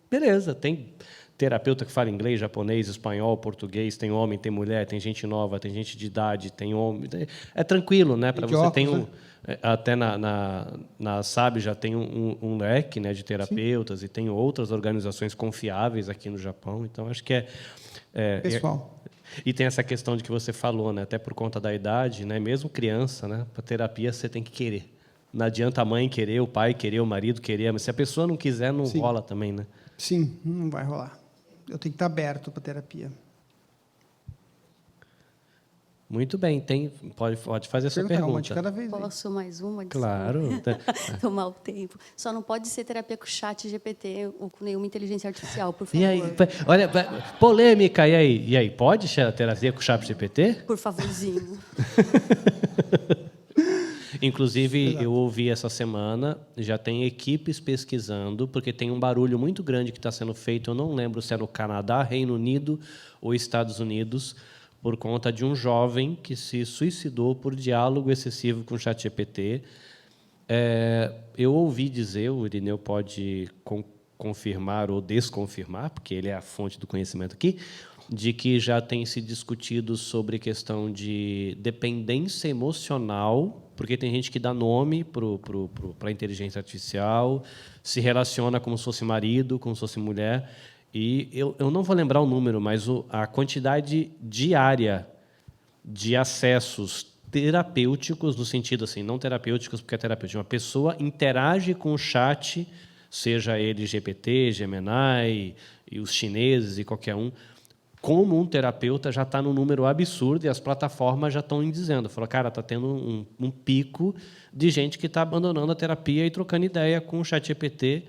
Beleza, tem terapeuta que fala inglês, japonês, espanhol, português, tem homem, tem mulher, tem gente nova, tem gente de idade, tem homem. É tranquilo, né? Para você tem até na SAB já tem um leque, né, de terapeutas. Sim. E tem outras organizações confiáveis aqui no Japão. Então acho que pessoal. E tem essa questão de que você falou, né? Até por conta da idade, né? Mesmo criança, né? Para terapia você tem que querer, Não adianta a mãe querer, o pai querer, o marido querer, mas se a pessoa não quiser, não Sim. rola também, né? Sim, não vai rolar. Eu tenho que estar aberto para terapia. Muito bem, pode fazer essa Perguntar uma de pergunta. cada vez. aí. Posso mais uma? Claro. Tomar o tempo. Só não pode ser terapia com chat GPT ou com nenhuma inteligência artificial, por favor. E aí, olha, polêmica, e aí? E aí, pode terapia com o ChatGPT? Por favorzinho. Inclusive, eu ouvi essa semana, já tem equipes pesquisando, porque tem um barulho muito grande que está sendo feito, eu não lembro se é no Canadá, Reino Unido ou Estados Unidos, por conta de um jovem que se suicidou por diálogo excessivo com o ChatGPT. Eu ouvi dizer, o Irineu pode confirmar ou desconfirmar, porque ele é a fonte do conhecimento aqui, de que já tem se discutido sobre questão de dependência emocional, porque tem gente que dá nome para a inteligência artificial, se relaciona como se fosse marido, como se fosse mulher. E eu não vou lembrar o número, mas a quantidade diária de acessos terapêuticos, no sentido assim, não terapêuticos porque é terapêutico, uma pessoa interage com o chat, seja ele GPT, Gemini, e os chineses e qualquer um, como um terapeuta já está num número absurdo e as plataformas já estão dizendo, fala, cara, está tendo um pico de gente que está abandonando a terapia e trocando ideia com o ChatGPT,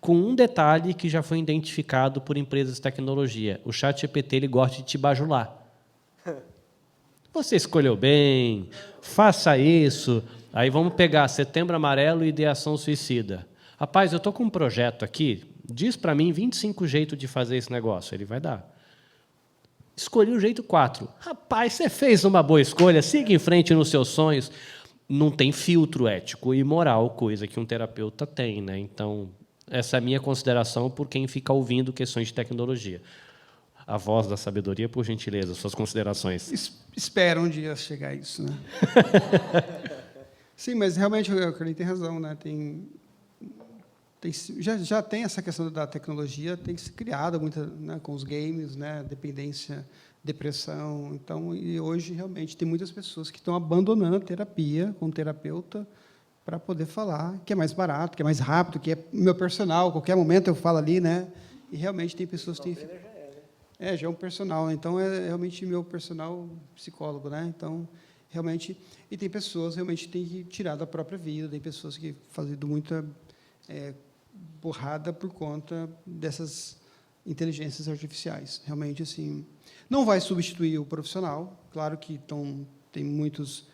com um detalhe que já foi identificado por empresas de tecnologia. O ChatGPT ele gosta de te bajular. Você escolheu bem, faça isso. Aí vamos pegar Setembro Amarelo e Ideação Suicida. Rapaz, eu estou com um projeto aqui, diz para mim 25 jeitos de fazer esse negócio. Ele vai dar. Escolhi o jeito 4. Rapaz, você fez uma boa escolha, siga em frente nos seus sonhos. Não tem filtro ético e moral, coisa que um terapeuta tem, né? Então, essa é a minha consideração por quem fica ouvindo questões de tecnologia. A voz da sabedoria, por gentileza, suas considerações. Espera um dia chegar a isso, né? Sim, mas realmente o Carlinhos tem razão, né? Já tem essa questão da tecnologia, tem se criado muita, né, com os games, né, dependência, depressão. Então, e hoje realmente tem muitas pessoas que estão abandonando a terapia com o terapeuta para poder falar que é mais barato, que é mais rápido, que é meu personal, qualquer momento eu falo ali, né? E realmente tem pessoas que têm já é um personal, então é realmente meu personal psicólogo, né? Então, realmente, e tem pessoas realmente que têm que tirar da própria vida, tem pessoas que fazem muita borrada por conta dessas inteligências artificiais. Realmente, assim, não vai substituir o profissional. Claro que tem muitos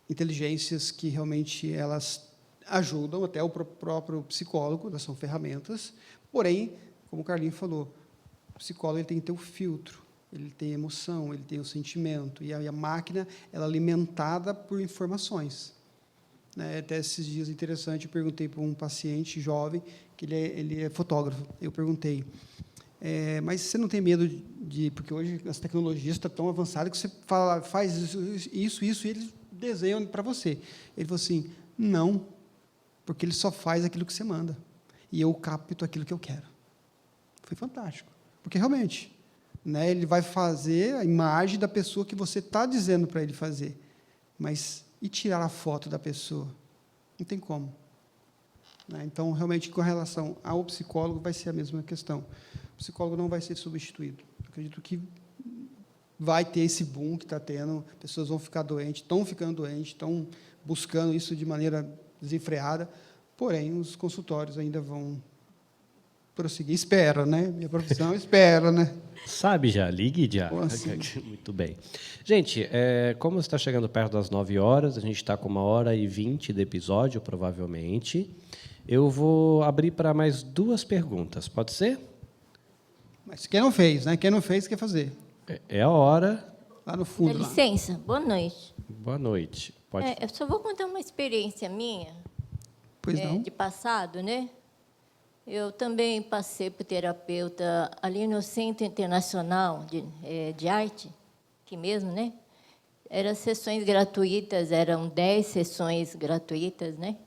inteligências que realmente elas ajudam, até o próprio psicólogo, elas são ferramentas. Porém, como o Carlinhos falou, o psicólogo ele tem que ter o filtro, ele tem emoção, ele tem o sentimento, e a máquina ela é alimentada por informações. Até esses dias, interessante, eu perguntei para um paciente jovem, que ele é fotógrafo, eu perguntei, mas você não tem medo porque hoje as tecnologias estão tão avançadas que você faz isso, e eles desenham para você. Ele falou assim, não, porque ele só faz aquilo que você manda, e eu capto aquilo que eu quero. Foi fantástico, porque realmente, né, ele vai fazer a imagem da pessoa que você está dizendo para ele fazer, mas e tirar a foto da pessoa? Não tem como. Né? Então, realmente, com relação ao psicólogo, vai ser a mesma questão. O psicólogo não vai ser substituído. Acredito que vai ter esse boom que está tendo, pessoas vão ficar doentes, estão ficando doentes, estão buscando isso de maneira desenfreada, porém, os consultórios ainda vão prosseguir. Espera, né? Minha profissão espera, né? Sabe já, ligue já. Assim. Muito bem. Gente, como está chegando perto das 9 horas, a gente está com 1h20 de episódio, provavelmente. Eu vou abrir para mais 2 perguntas, pode ser? Mas quem não fez, né? Quem não fez, quer fazer. É a hora. Lá no fundo. Dá Lá. licença, boa noite. Boa noite. Pode. Eu só vou contar uma experiência minha, Pois não? de passado, né? Eu também passei por terapeuta ali no Centro Internacional de Arte, aqui mesmo, né? Eram sessões gratuitas, eram 10 sessões gratuitas, né?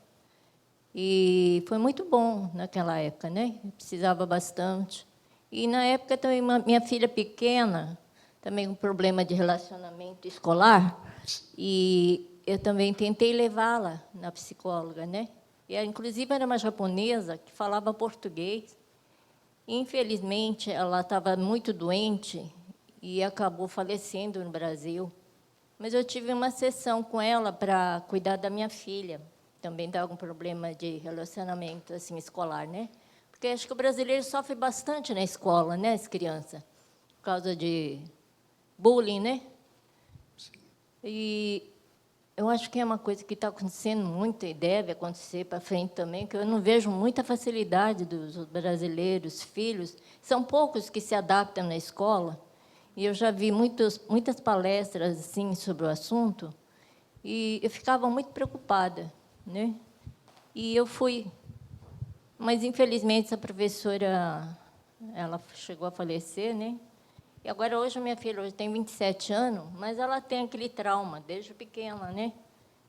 E foi muito bom naquela época, né? Eu precisava bastante. E, na época, também, minha filha pequena, também com problema de relacionamento escolar, e eu também tentei levá-la na psicóloga, né? E, inclusive, era uma japonesa que falava português. Infelizmente, ela estava muito doente e acabou falecendo no Brasil. Mas eu tive uma sessão com ela para cuidar da minha filha. Também estava com problema de relacionamento assim, escolar, né? Porque acho que o brasileiro sofre bastante na escola, né, as crianças, por causa de bullying, né? Sim. E eu acho que é uma coisa que está acontecendo muito e deve acontecer para frente também, que eu não vejo muita facilidade dos brasileiros, filhos. São poucos que se adaptam na escola. E eu já vi muitas palestras assim, sobre o assunto, e eu ficava muito preocupada, né? E eu fui. Mas, infelizmente, essa professora ela chegou a falecer, né? E agora, hoje, a minha filha hoje tem 27 anos, mas ela tem aquele trauma, desde pequena, né?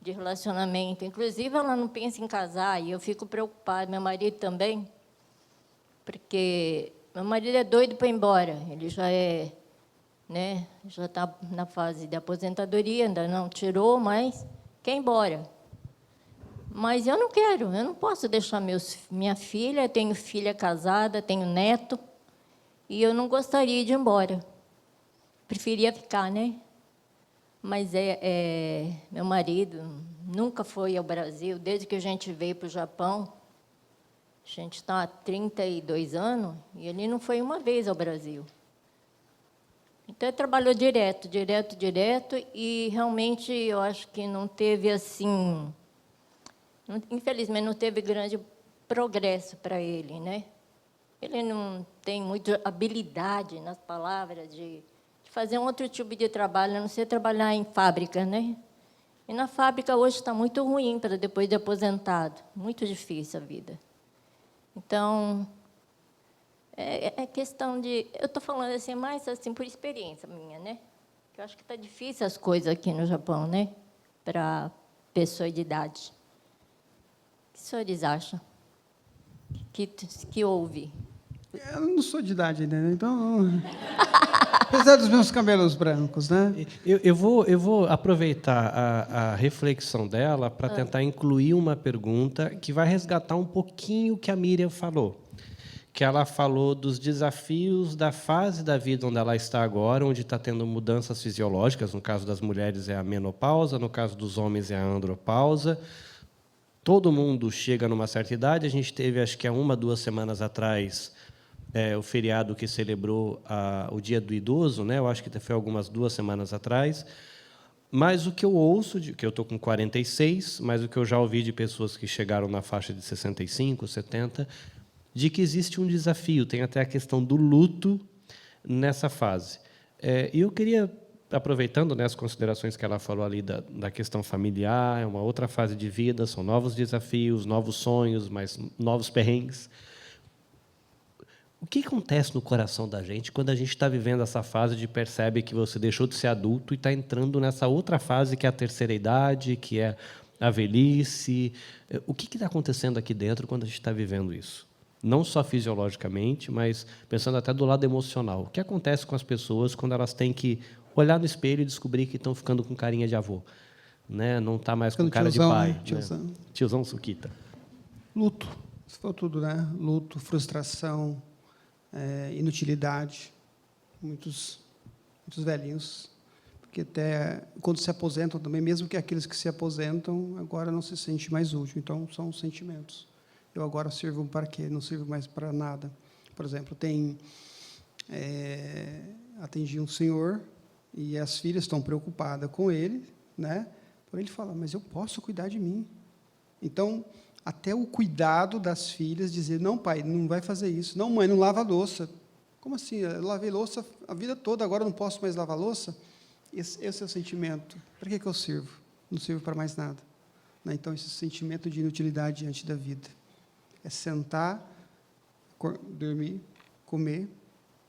De relacionamento. Inclusive, ela não pensa em casar, e eu fico preocupada. Meu marido também, porque meu marido é doido para ir embora. Ele já é... né? Já está na fase de aposentadoria, ainda não tirou, mas quer ir embora. Mas eu não quero, eu não posso deixar minha filha, tenho filha casada, tenho neto, e eu não gostaria de ir embora. Preferia ficar, né? Mas meu marido nunca foi ao Brasil, desde que a gente veio para o Japão. A gente está há 32 anos, e ele não foi uma vez ao Brasil. Então, ele trabalhou direto, e realmente eu acho que não teve assim, infelizmente não teve grande progresso para ele, né? Ele não tem muita habilidade nas palavras de fazer um outro tipo de trabalho, a não ser trabalhar em fábrica, né? E na fábrica hoje está muito ruim para depois de aposentado, muito difícil a vida. Então, é questão de... Eu estou falando assim, mais assim, por experiência minha, né? Que eu acho que está difícil as coisas aqui no Japão, né? Para pessoa de idade. O que os senhores acham? Que houve? Eu não sou de idade ainda, né? Então... Apesar dos meus cabelos brancos, né? Eu vou aproveitar a reflexão dela para tentar incluir uma pergunta que vai resgatar um pouquinho o que a Miriam falou. Que ela falou dos desafios da fase da vida onde ela está agora, onde está tendo mudanças fisiológicas. No caso das mulheres é a menopausa, no caso dos homens é a andropausa. Todo mundo chega numa certa idade. A gente teve, acho que há 1, 2 semanas atrás, o feriado que celebrou o Dia do Idoso, né? Eu acho que foi algumas 2 semanas atrás. Mas o que eu ouço, que eu estou com 46, mas o que eu já ouvi de pessoas que chegaram na faixa de 65, 70, de que existe um desafio, tem até a questão do luto nessa fase. E eu queria, aproveitando, né, as considerações que ela falou ali da questão familiar, é uma outra fase de vida, são novos desafios, novos sonhos, mas novos perrengues. O que acontece no coração da gente quando a gente está vivendo essa fase de percebe que você deixou de ser adulto e está entrando nessa outra fase que é a terceira idade, que é a velhice? O que está acontecendo aqui dentro quando a gente está vivendo isso? Não só fisiologicamente, mas pensando até do lado emocional. O que acontece com as pessoas quando elas têm que olhar no espelho e descobrir que estão ficando com carinha de avô, né? Não está mais com cara tiozão, de pai. né? Tiozão. Né? Tiozão Sukita. Luto. Isso foi tudo, né? Luto, frustração, inutilidade. Muitos velhinhos. Porque até quando se aposentam também, mesmo que aqueles que se aposentam, agora não se sente mais útil. Então, são sentimentos. Eu agora sirvo para quê? Não sirvo mais para nada. Por exemplo, atendi um senhor e as filhas estão preocupadas com ele, né? Porém, ele fala, mas eu posso cuidar de mim. Então, até o cuidado das filhas, dizer, não, pai, não vai fazer isso. Não, mãe, não lava a louça. Como assim? Eu lavei louça a vida toda, agora não posso mais lavar a louça? Esse é o sentimento. Para que eu sirvo? Não sirvo para mais nada. Né? Então, esse sentimento de inutilidade diante da vida. É sentar, dormir, comer,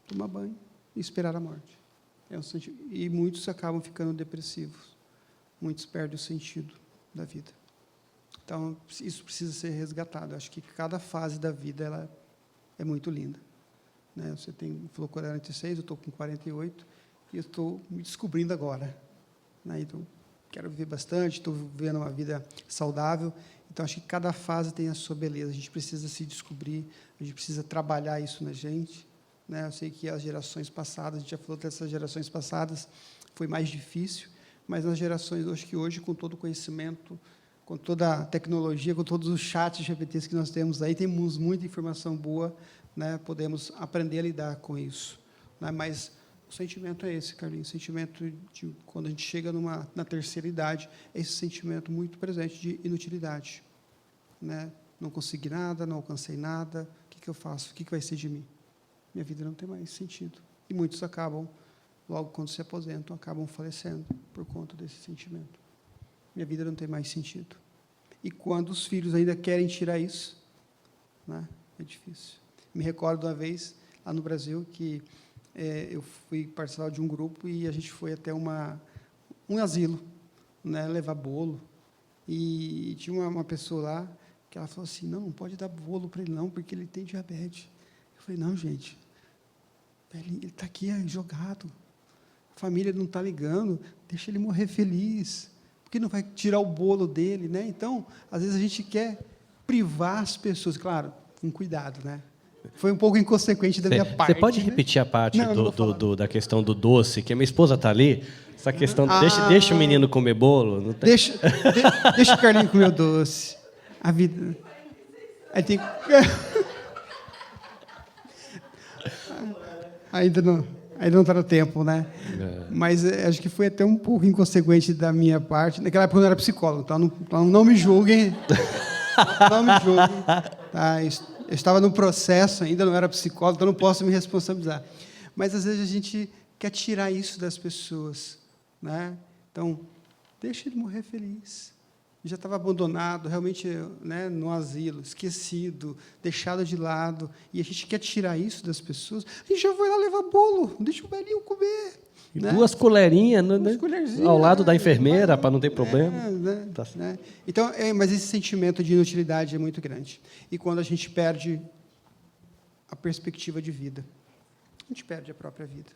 tomar banho e esperar a morte. E muitos acabam ficando depressivos. Muitos perdem o sentido da vida. Então, isso precisa ser resgatado. Acho que cada fase da vida ela é muito linda. Né? Você falou 46, eu estou com 48, e eu estou me descobrindo agora. Né? Então, quero viver bastante, estou vivendo uma vida saudável. Então, acho que cada fase tem a sua beleza. A gente precisa se descobrir, a gente precisa trabalhar isso na gente. Né? Eu sei que as gerações passadas, a gente já falou dessas gerações passadas, foi mais difícil, mas nas gerações, acho que hoje, com todo o conhecimento, com toda a tecnologia, com todos os chats GPTs que nós temos aí, temos muita informação boa, né? Podemos aprender a lidar com isso. Né? Mas o sentimento é esse, Carlinhos, o sentimento de, quando a gente chega na terceira idade, é esse sentimento muito presente de inutilidade. Né? Não consegui nada, não alcancei nada, o que eu faço? O que vai ser de mim? Minha vida não tem mais sentido. E muitos acabam, logo quando se aposentam, acabam falecendo por conta desse sentimento. Minha vida não tem mais sentido. E quando os filhos ainda querem tirar isso, né, é difícil. Me recordo uma vez, lá no Brasil, que eu fui participar de um grupo e a gente foi até um asilo, né, levar bolo. E tinha uma pessoa lá que ela falou assim, não pode dar bolo para ele não, porque ele tem diabetes. Eu falei, não, gente, ele está aqui jogado, a família não está ligando, deixa ele morrer feliz. Por que não vai tirar o bolo dele, né? Então, às vezes a gente quer privar as pessoas, claro, com cuidado, né? Foi um pouco inconsequente da minha parte. Você pode repetir a parte da questão do doce, que a minha esposa está ali? Essa questão, deixa o menino comer bolo? Não tem... deixa o Carlinhos comer o doce. A vida... Aí tem... Ainda não está no tempo, né? Mas acho que foi até um pouco inconsequente da minha parte. Naquela época eu não era psicólogo, então não me julguem. Não me julguem. Tá? Eu estava no processo ainda, não era psicólogo, então não posso me responsabilizar. Mas, às vezes, a gente quer tirar isso das pessoas. Né? Então, deixa ele morrer feliz. Já estava abandonado, realmente, né, no asilo, esquecido, deixado de lado, e a gente quer tirar isso das pessoas, a gente já vai lá levar bolo, deixa o velhinho comer. Né? 2 colherinhas, né? Ao lado da enfermeira, para não ter problema. Né? Né? Então, mas esse sentimento de inutilidade é muito grande. E quando a gente perde a perspectiva de vida, a gente perde a própria vida.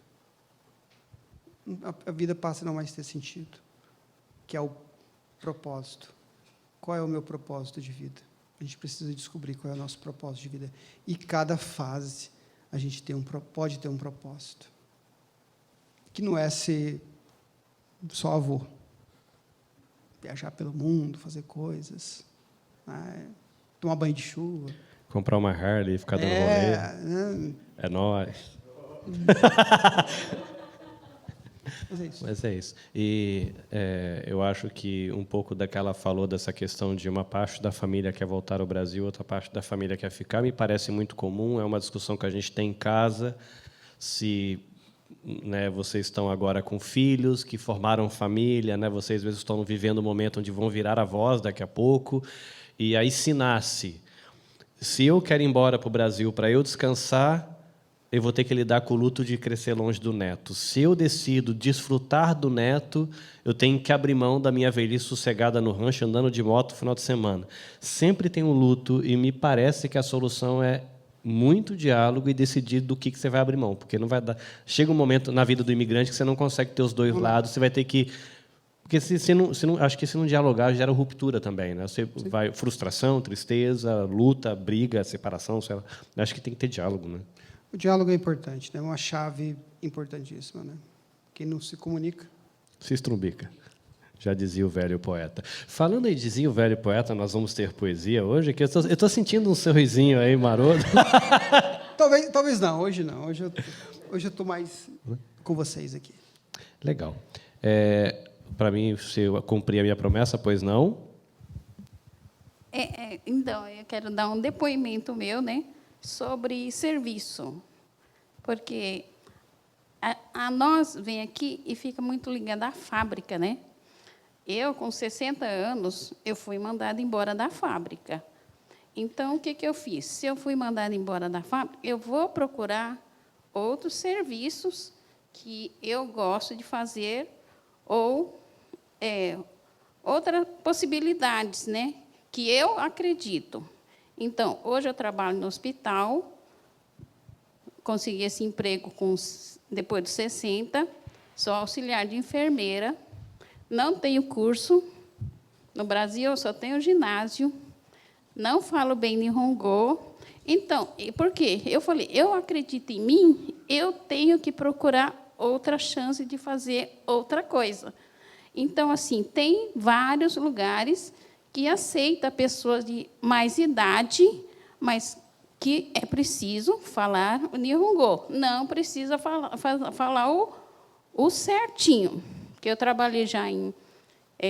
A vida passa a não mais ter sentido, que é o propósito. Qual é o meu propósito de vida? A gente precisa descobrir qual é o nosso propósito de vida. E cada fase a gente pode ter um propósito. Que não é ser só avô. Viajar pelo mundo, fazer coisas. Né? Tomar banho de chuva. Comprar uma Harley e ficar dando rolê. Né? É nóis. Mas é isso. E eu acho que um pouco daquela falou dessa questão de uma parte da família quer voltar ao Brasil, outra parte da família quer ficar, me parece muito comum, é uma discussão que a gente tem em casa, se, né, vocês estão agora com filhos que formaram família, né, vocês às vezes estão vivendo um momento onde vão virar avós daqui a pouco, e aí se nasce. Se eu quero ir embora para o Brasil para eu descansar, eu vou ter que lidar com o luto de crescer longe do neto. Se eu decido desfrutar do neto, eu tenho que abrir mão da minha velhice sossegada no rancho, andando de moto no final de semana. Sempre tem um luto, e me parece que a solução é muito diálogo e decidir do que você vai abrir mão, porque não vai dar. Chega um momento na vida do imigrante que você não consegue ter os dois lados, você vai ter que... Porque acho que se não dialogar, gera ruptura também. Né? Você vai frustração, tristeza, luta, briga, separação, sei lá. Acho que tem que ter diálogo, né? O diálogo é importante, é, né? Uma chave importantíssima. Né? Quem não se comunica... Se estrumbica, já dizia o velho poeta. Falando aí, dizia o velho poeta, nós vamos ter poesia hoje, que eu estou sentindo um sorrisinho aí, maroto. Talvez não, hoje não. Hoje eu estou mais com vocês aqui. Legal. Para mim, se eu cumprir a minha promessa, pois não? Então, eu quero dar um depoimento meu, né? Sobre serviço, porque a nós vem aqui e fica muito ligada à fábrica, né? Eu, com 60 anos, eu fui mandada embora da fábrica. Então, o que eu fiz? Se eu fui mandada embora da fábrica, eu vou procurar outros serviços que eu gosto de fazer ou outras possibilidades, né? Que eu acredito. Então, hoje eu trabalho no hospital, consegui esse emprego depois de 60, sou auxiliar de enfermeira, não tenho curso. No Brasil, eu só tenho ginásio. Não falo bem Nihongo. Então, por quê? Eu falei, eu acredito em mim, eu tenho que procurar outra chance de fazer outra coisa. Então, assim, tem vários lugares que aceitam pessoas de mais idade, mas que é preciso falar o Nihongo. Não precisa falar o certinho. Porque eu trabalhei já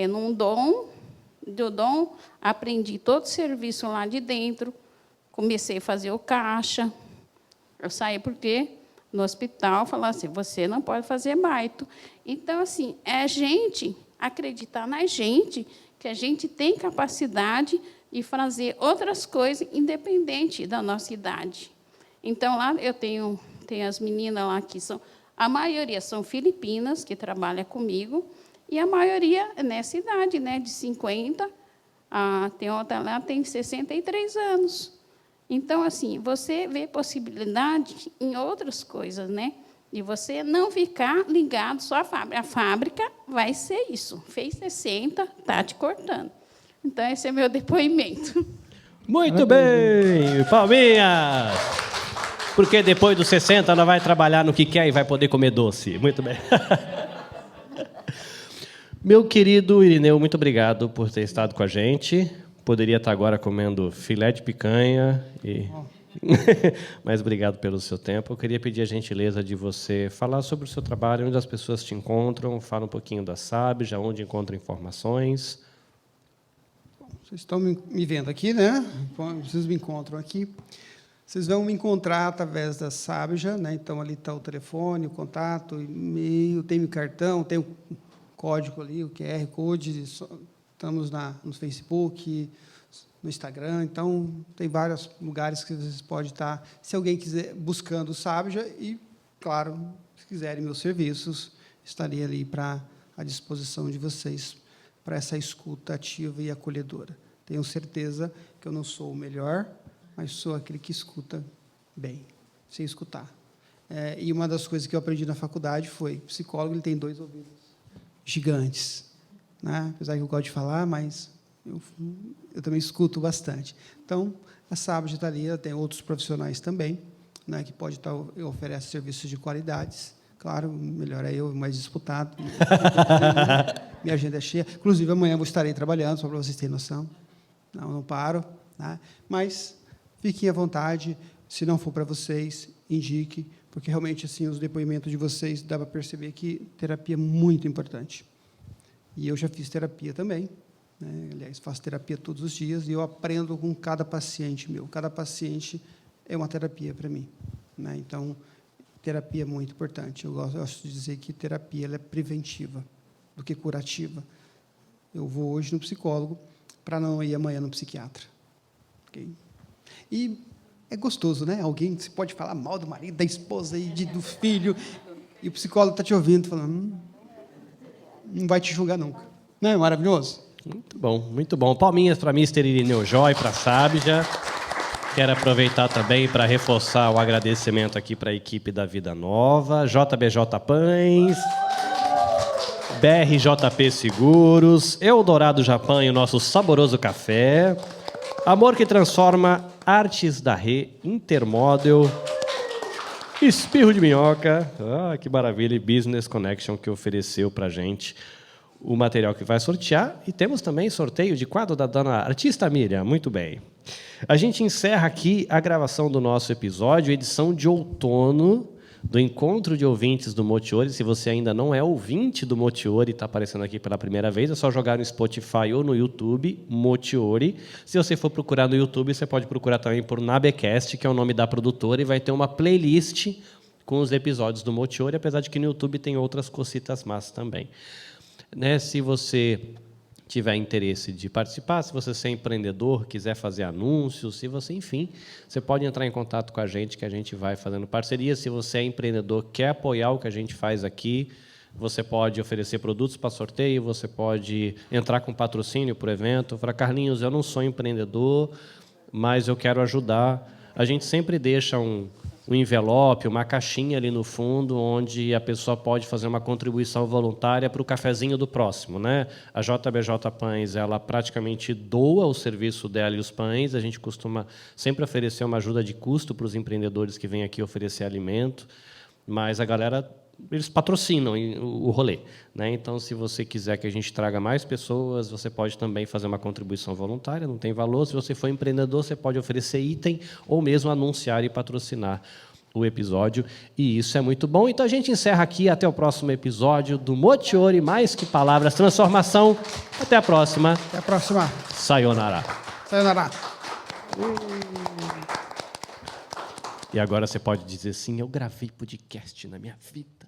num Dom, do Dom, aprendi todo o serviço lá de dentro, comecei a fazer o caixa. Eu saí porque no hospital falaram assim, você não pode fazer baito. Então, assim, é a gente acreditar na gente, que a gente tem capacidade de fazer outras coisas independente da nossa idade. Então, lá eu tenho as meninas lá que são... A maioria são filipinas, que trabalham comigo, e a maioria é nessa idade, né, de 50, tem outra lá, tem 63 anos. Então, assim, você vê possibilidade em outras coisas, né? E você não ficar ligado só à fábrica. A fábrica vai ser isso. Fez 60, está te cortando. Então, esse é meu depoimento. Muito bem, palminhas! Porque depois dos 60 ela vai trabalhar no que quer e vai poder comer doce. Muito bem. Meu querido Irineu, muito obrigado por ter estado com a gente. Poderia estar agora comendo filé de picanha, mas obrigado pelo seu tempo. Eu queria pedir a gentileza de você falar sobre o seu trabalho, onde as pessoas te encontram, fala um pouquinho da Sabja, onde encontra informações. Vocês estão me vendo aqui, né? Vocês me encontram aqui. Vocês vão me encontrar através da Sabja, né? Então, ali está o telefone, o contato, o e-mail, tem o cartão, tem o código ali, o QR Code, estamos no Facebook, no Instagram, então, tem vários lugares que vocês podem estar, se alguém quiser, buscando o Sabja, e, claro, se quiserem meus serviços, estarei ali à disposição de vocês, para essa escuta ativa e acolhedora. Tenho certeza que eu não sou o melhor, mas sou aquele que escuta bem, sem escutar. E uma das coisas que eu aprendi na faculdade foi, o psicólogo ele tem 2 ouvidos gigantes, né? Apesar que eu gosto de falar, mas eu também escuto bastante. Então, a Sabja está ali, ela tem outros profissionais também, né, que pode estar oferece serviços de qualidades. Claro, melhor é eu, mais disputado. Minha agenda é cheia. Inclusive, amanhã eu estarei trabalhando, só para vocês terem noção. Não paro. Tá? Mas fiquem à vontade. Se não for para vocês, indique, porque realmente assim os depoimentos de vocês dá para perceber que terapia é muito importante. E eu já fiz terapia também, né? Aliás, faço terapia todos os dias e eu aprendo com cada paciente meu. Cada paciente é uma terapia para mim, né? Então, terapia é muito importante. Eu gosto de dizer que terapia ela é preventiva do que curativa. Eu vou hoje no psicólogo para não ir amanhã no psiquiatra. Okay? E é gostoso, né? Alguém que pode falar mal do marido, da esposa e do filho, e o psicólogo está te ouvindo, falando, não vai te julgar nunca. Não é maravilhoso? Muito bom, muito bom. Palminhas para Mr. Irineu Joy, para a Sabja. Quero aproveitar também para reforçar o agradecimento aqui para a equipe da Vida Nova, JBJ Pães, BRJP Seguros, Eldorado Japão e o nosso saboroso café, Amor que Transforma, Artes da Rê, Intermodel, Espirro de Minhoca, que maravilha, e Business Connection, que ofereceu para a gente o material que vai sortear. E temos também sorteio de quadro da dona artista Miriam. Muito bem. A gente encerra aqui a gravação do nosso episódio, edição de outono do Encontro de Ouvintes do Motiori. Se você ainda não é ouvinte do Motiori, está aparecendo aqui pela primeira vez, é só jogar no Spotify ou no YouTube, Motiori. Se você for procurar no YouTube, você pode procurar também por Nabecast, que é o nome da produtora, e vai ter uma playlist com os episódios do Motiori, apesar de que no YouTube tem outras cositas más também. Né? Se você tiver interesse de participar, se você é empreendedor, quiser fazer anúncios, se você, enfim, você pode entrar em contato com a gente, que a gente vai fazendo parceria. Se você é empreendedor, quer apoiar o que a gente faz aqui, você pode oferecer produtos para sorteio, você pode entrar com patrocínio para o evento, falar, Carlinhos, eu não sou empreendedor, mas eu quero ajudar. A gente sempre deixa um envelope, uma caixinha ali no fundo, onde a pessoa pode fazer uma contribuição voluntária para o cafezinho do próximo, né? A JBJ Pães, ela praticamente doa o serviço dela e os pães. A gente costuma sempre oferecer uma ajuda de custo para os empreendedores que vêm aqui oferecer alimento, mas a galera, eles patrocinam o rolê, né? Então, se você quiser que a gente traga mais pessoas, você pode também fazer uma contribuição voluntária, não tem valor. Se você for empreendedor, você pode oferecer item ou mesmo anunciar e patrocinar o episódio, e isso é muito bom. Então, a gente encerra aqui. Até o próximo episódio do Motiori, mais que palavras, transformação. Até a próxima. Até a próxima. Sayonara. Sayonara. E agora você pode dizer assim: eu gravei podcast na minha vida.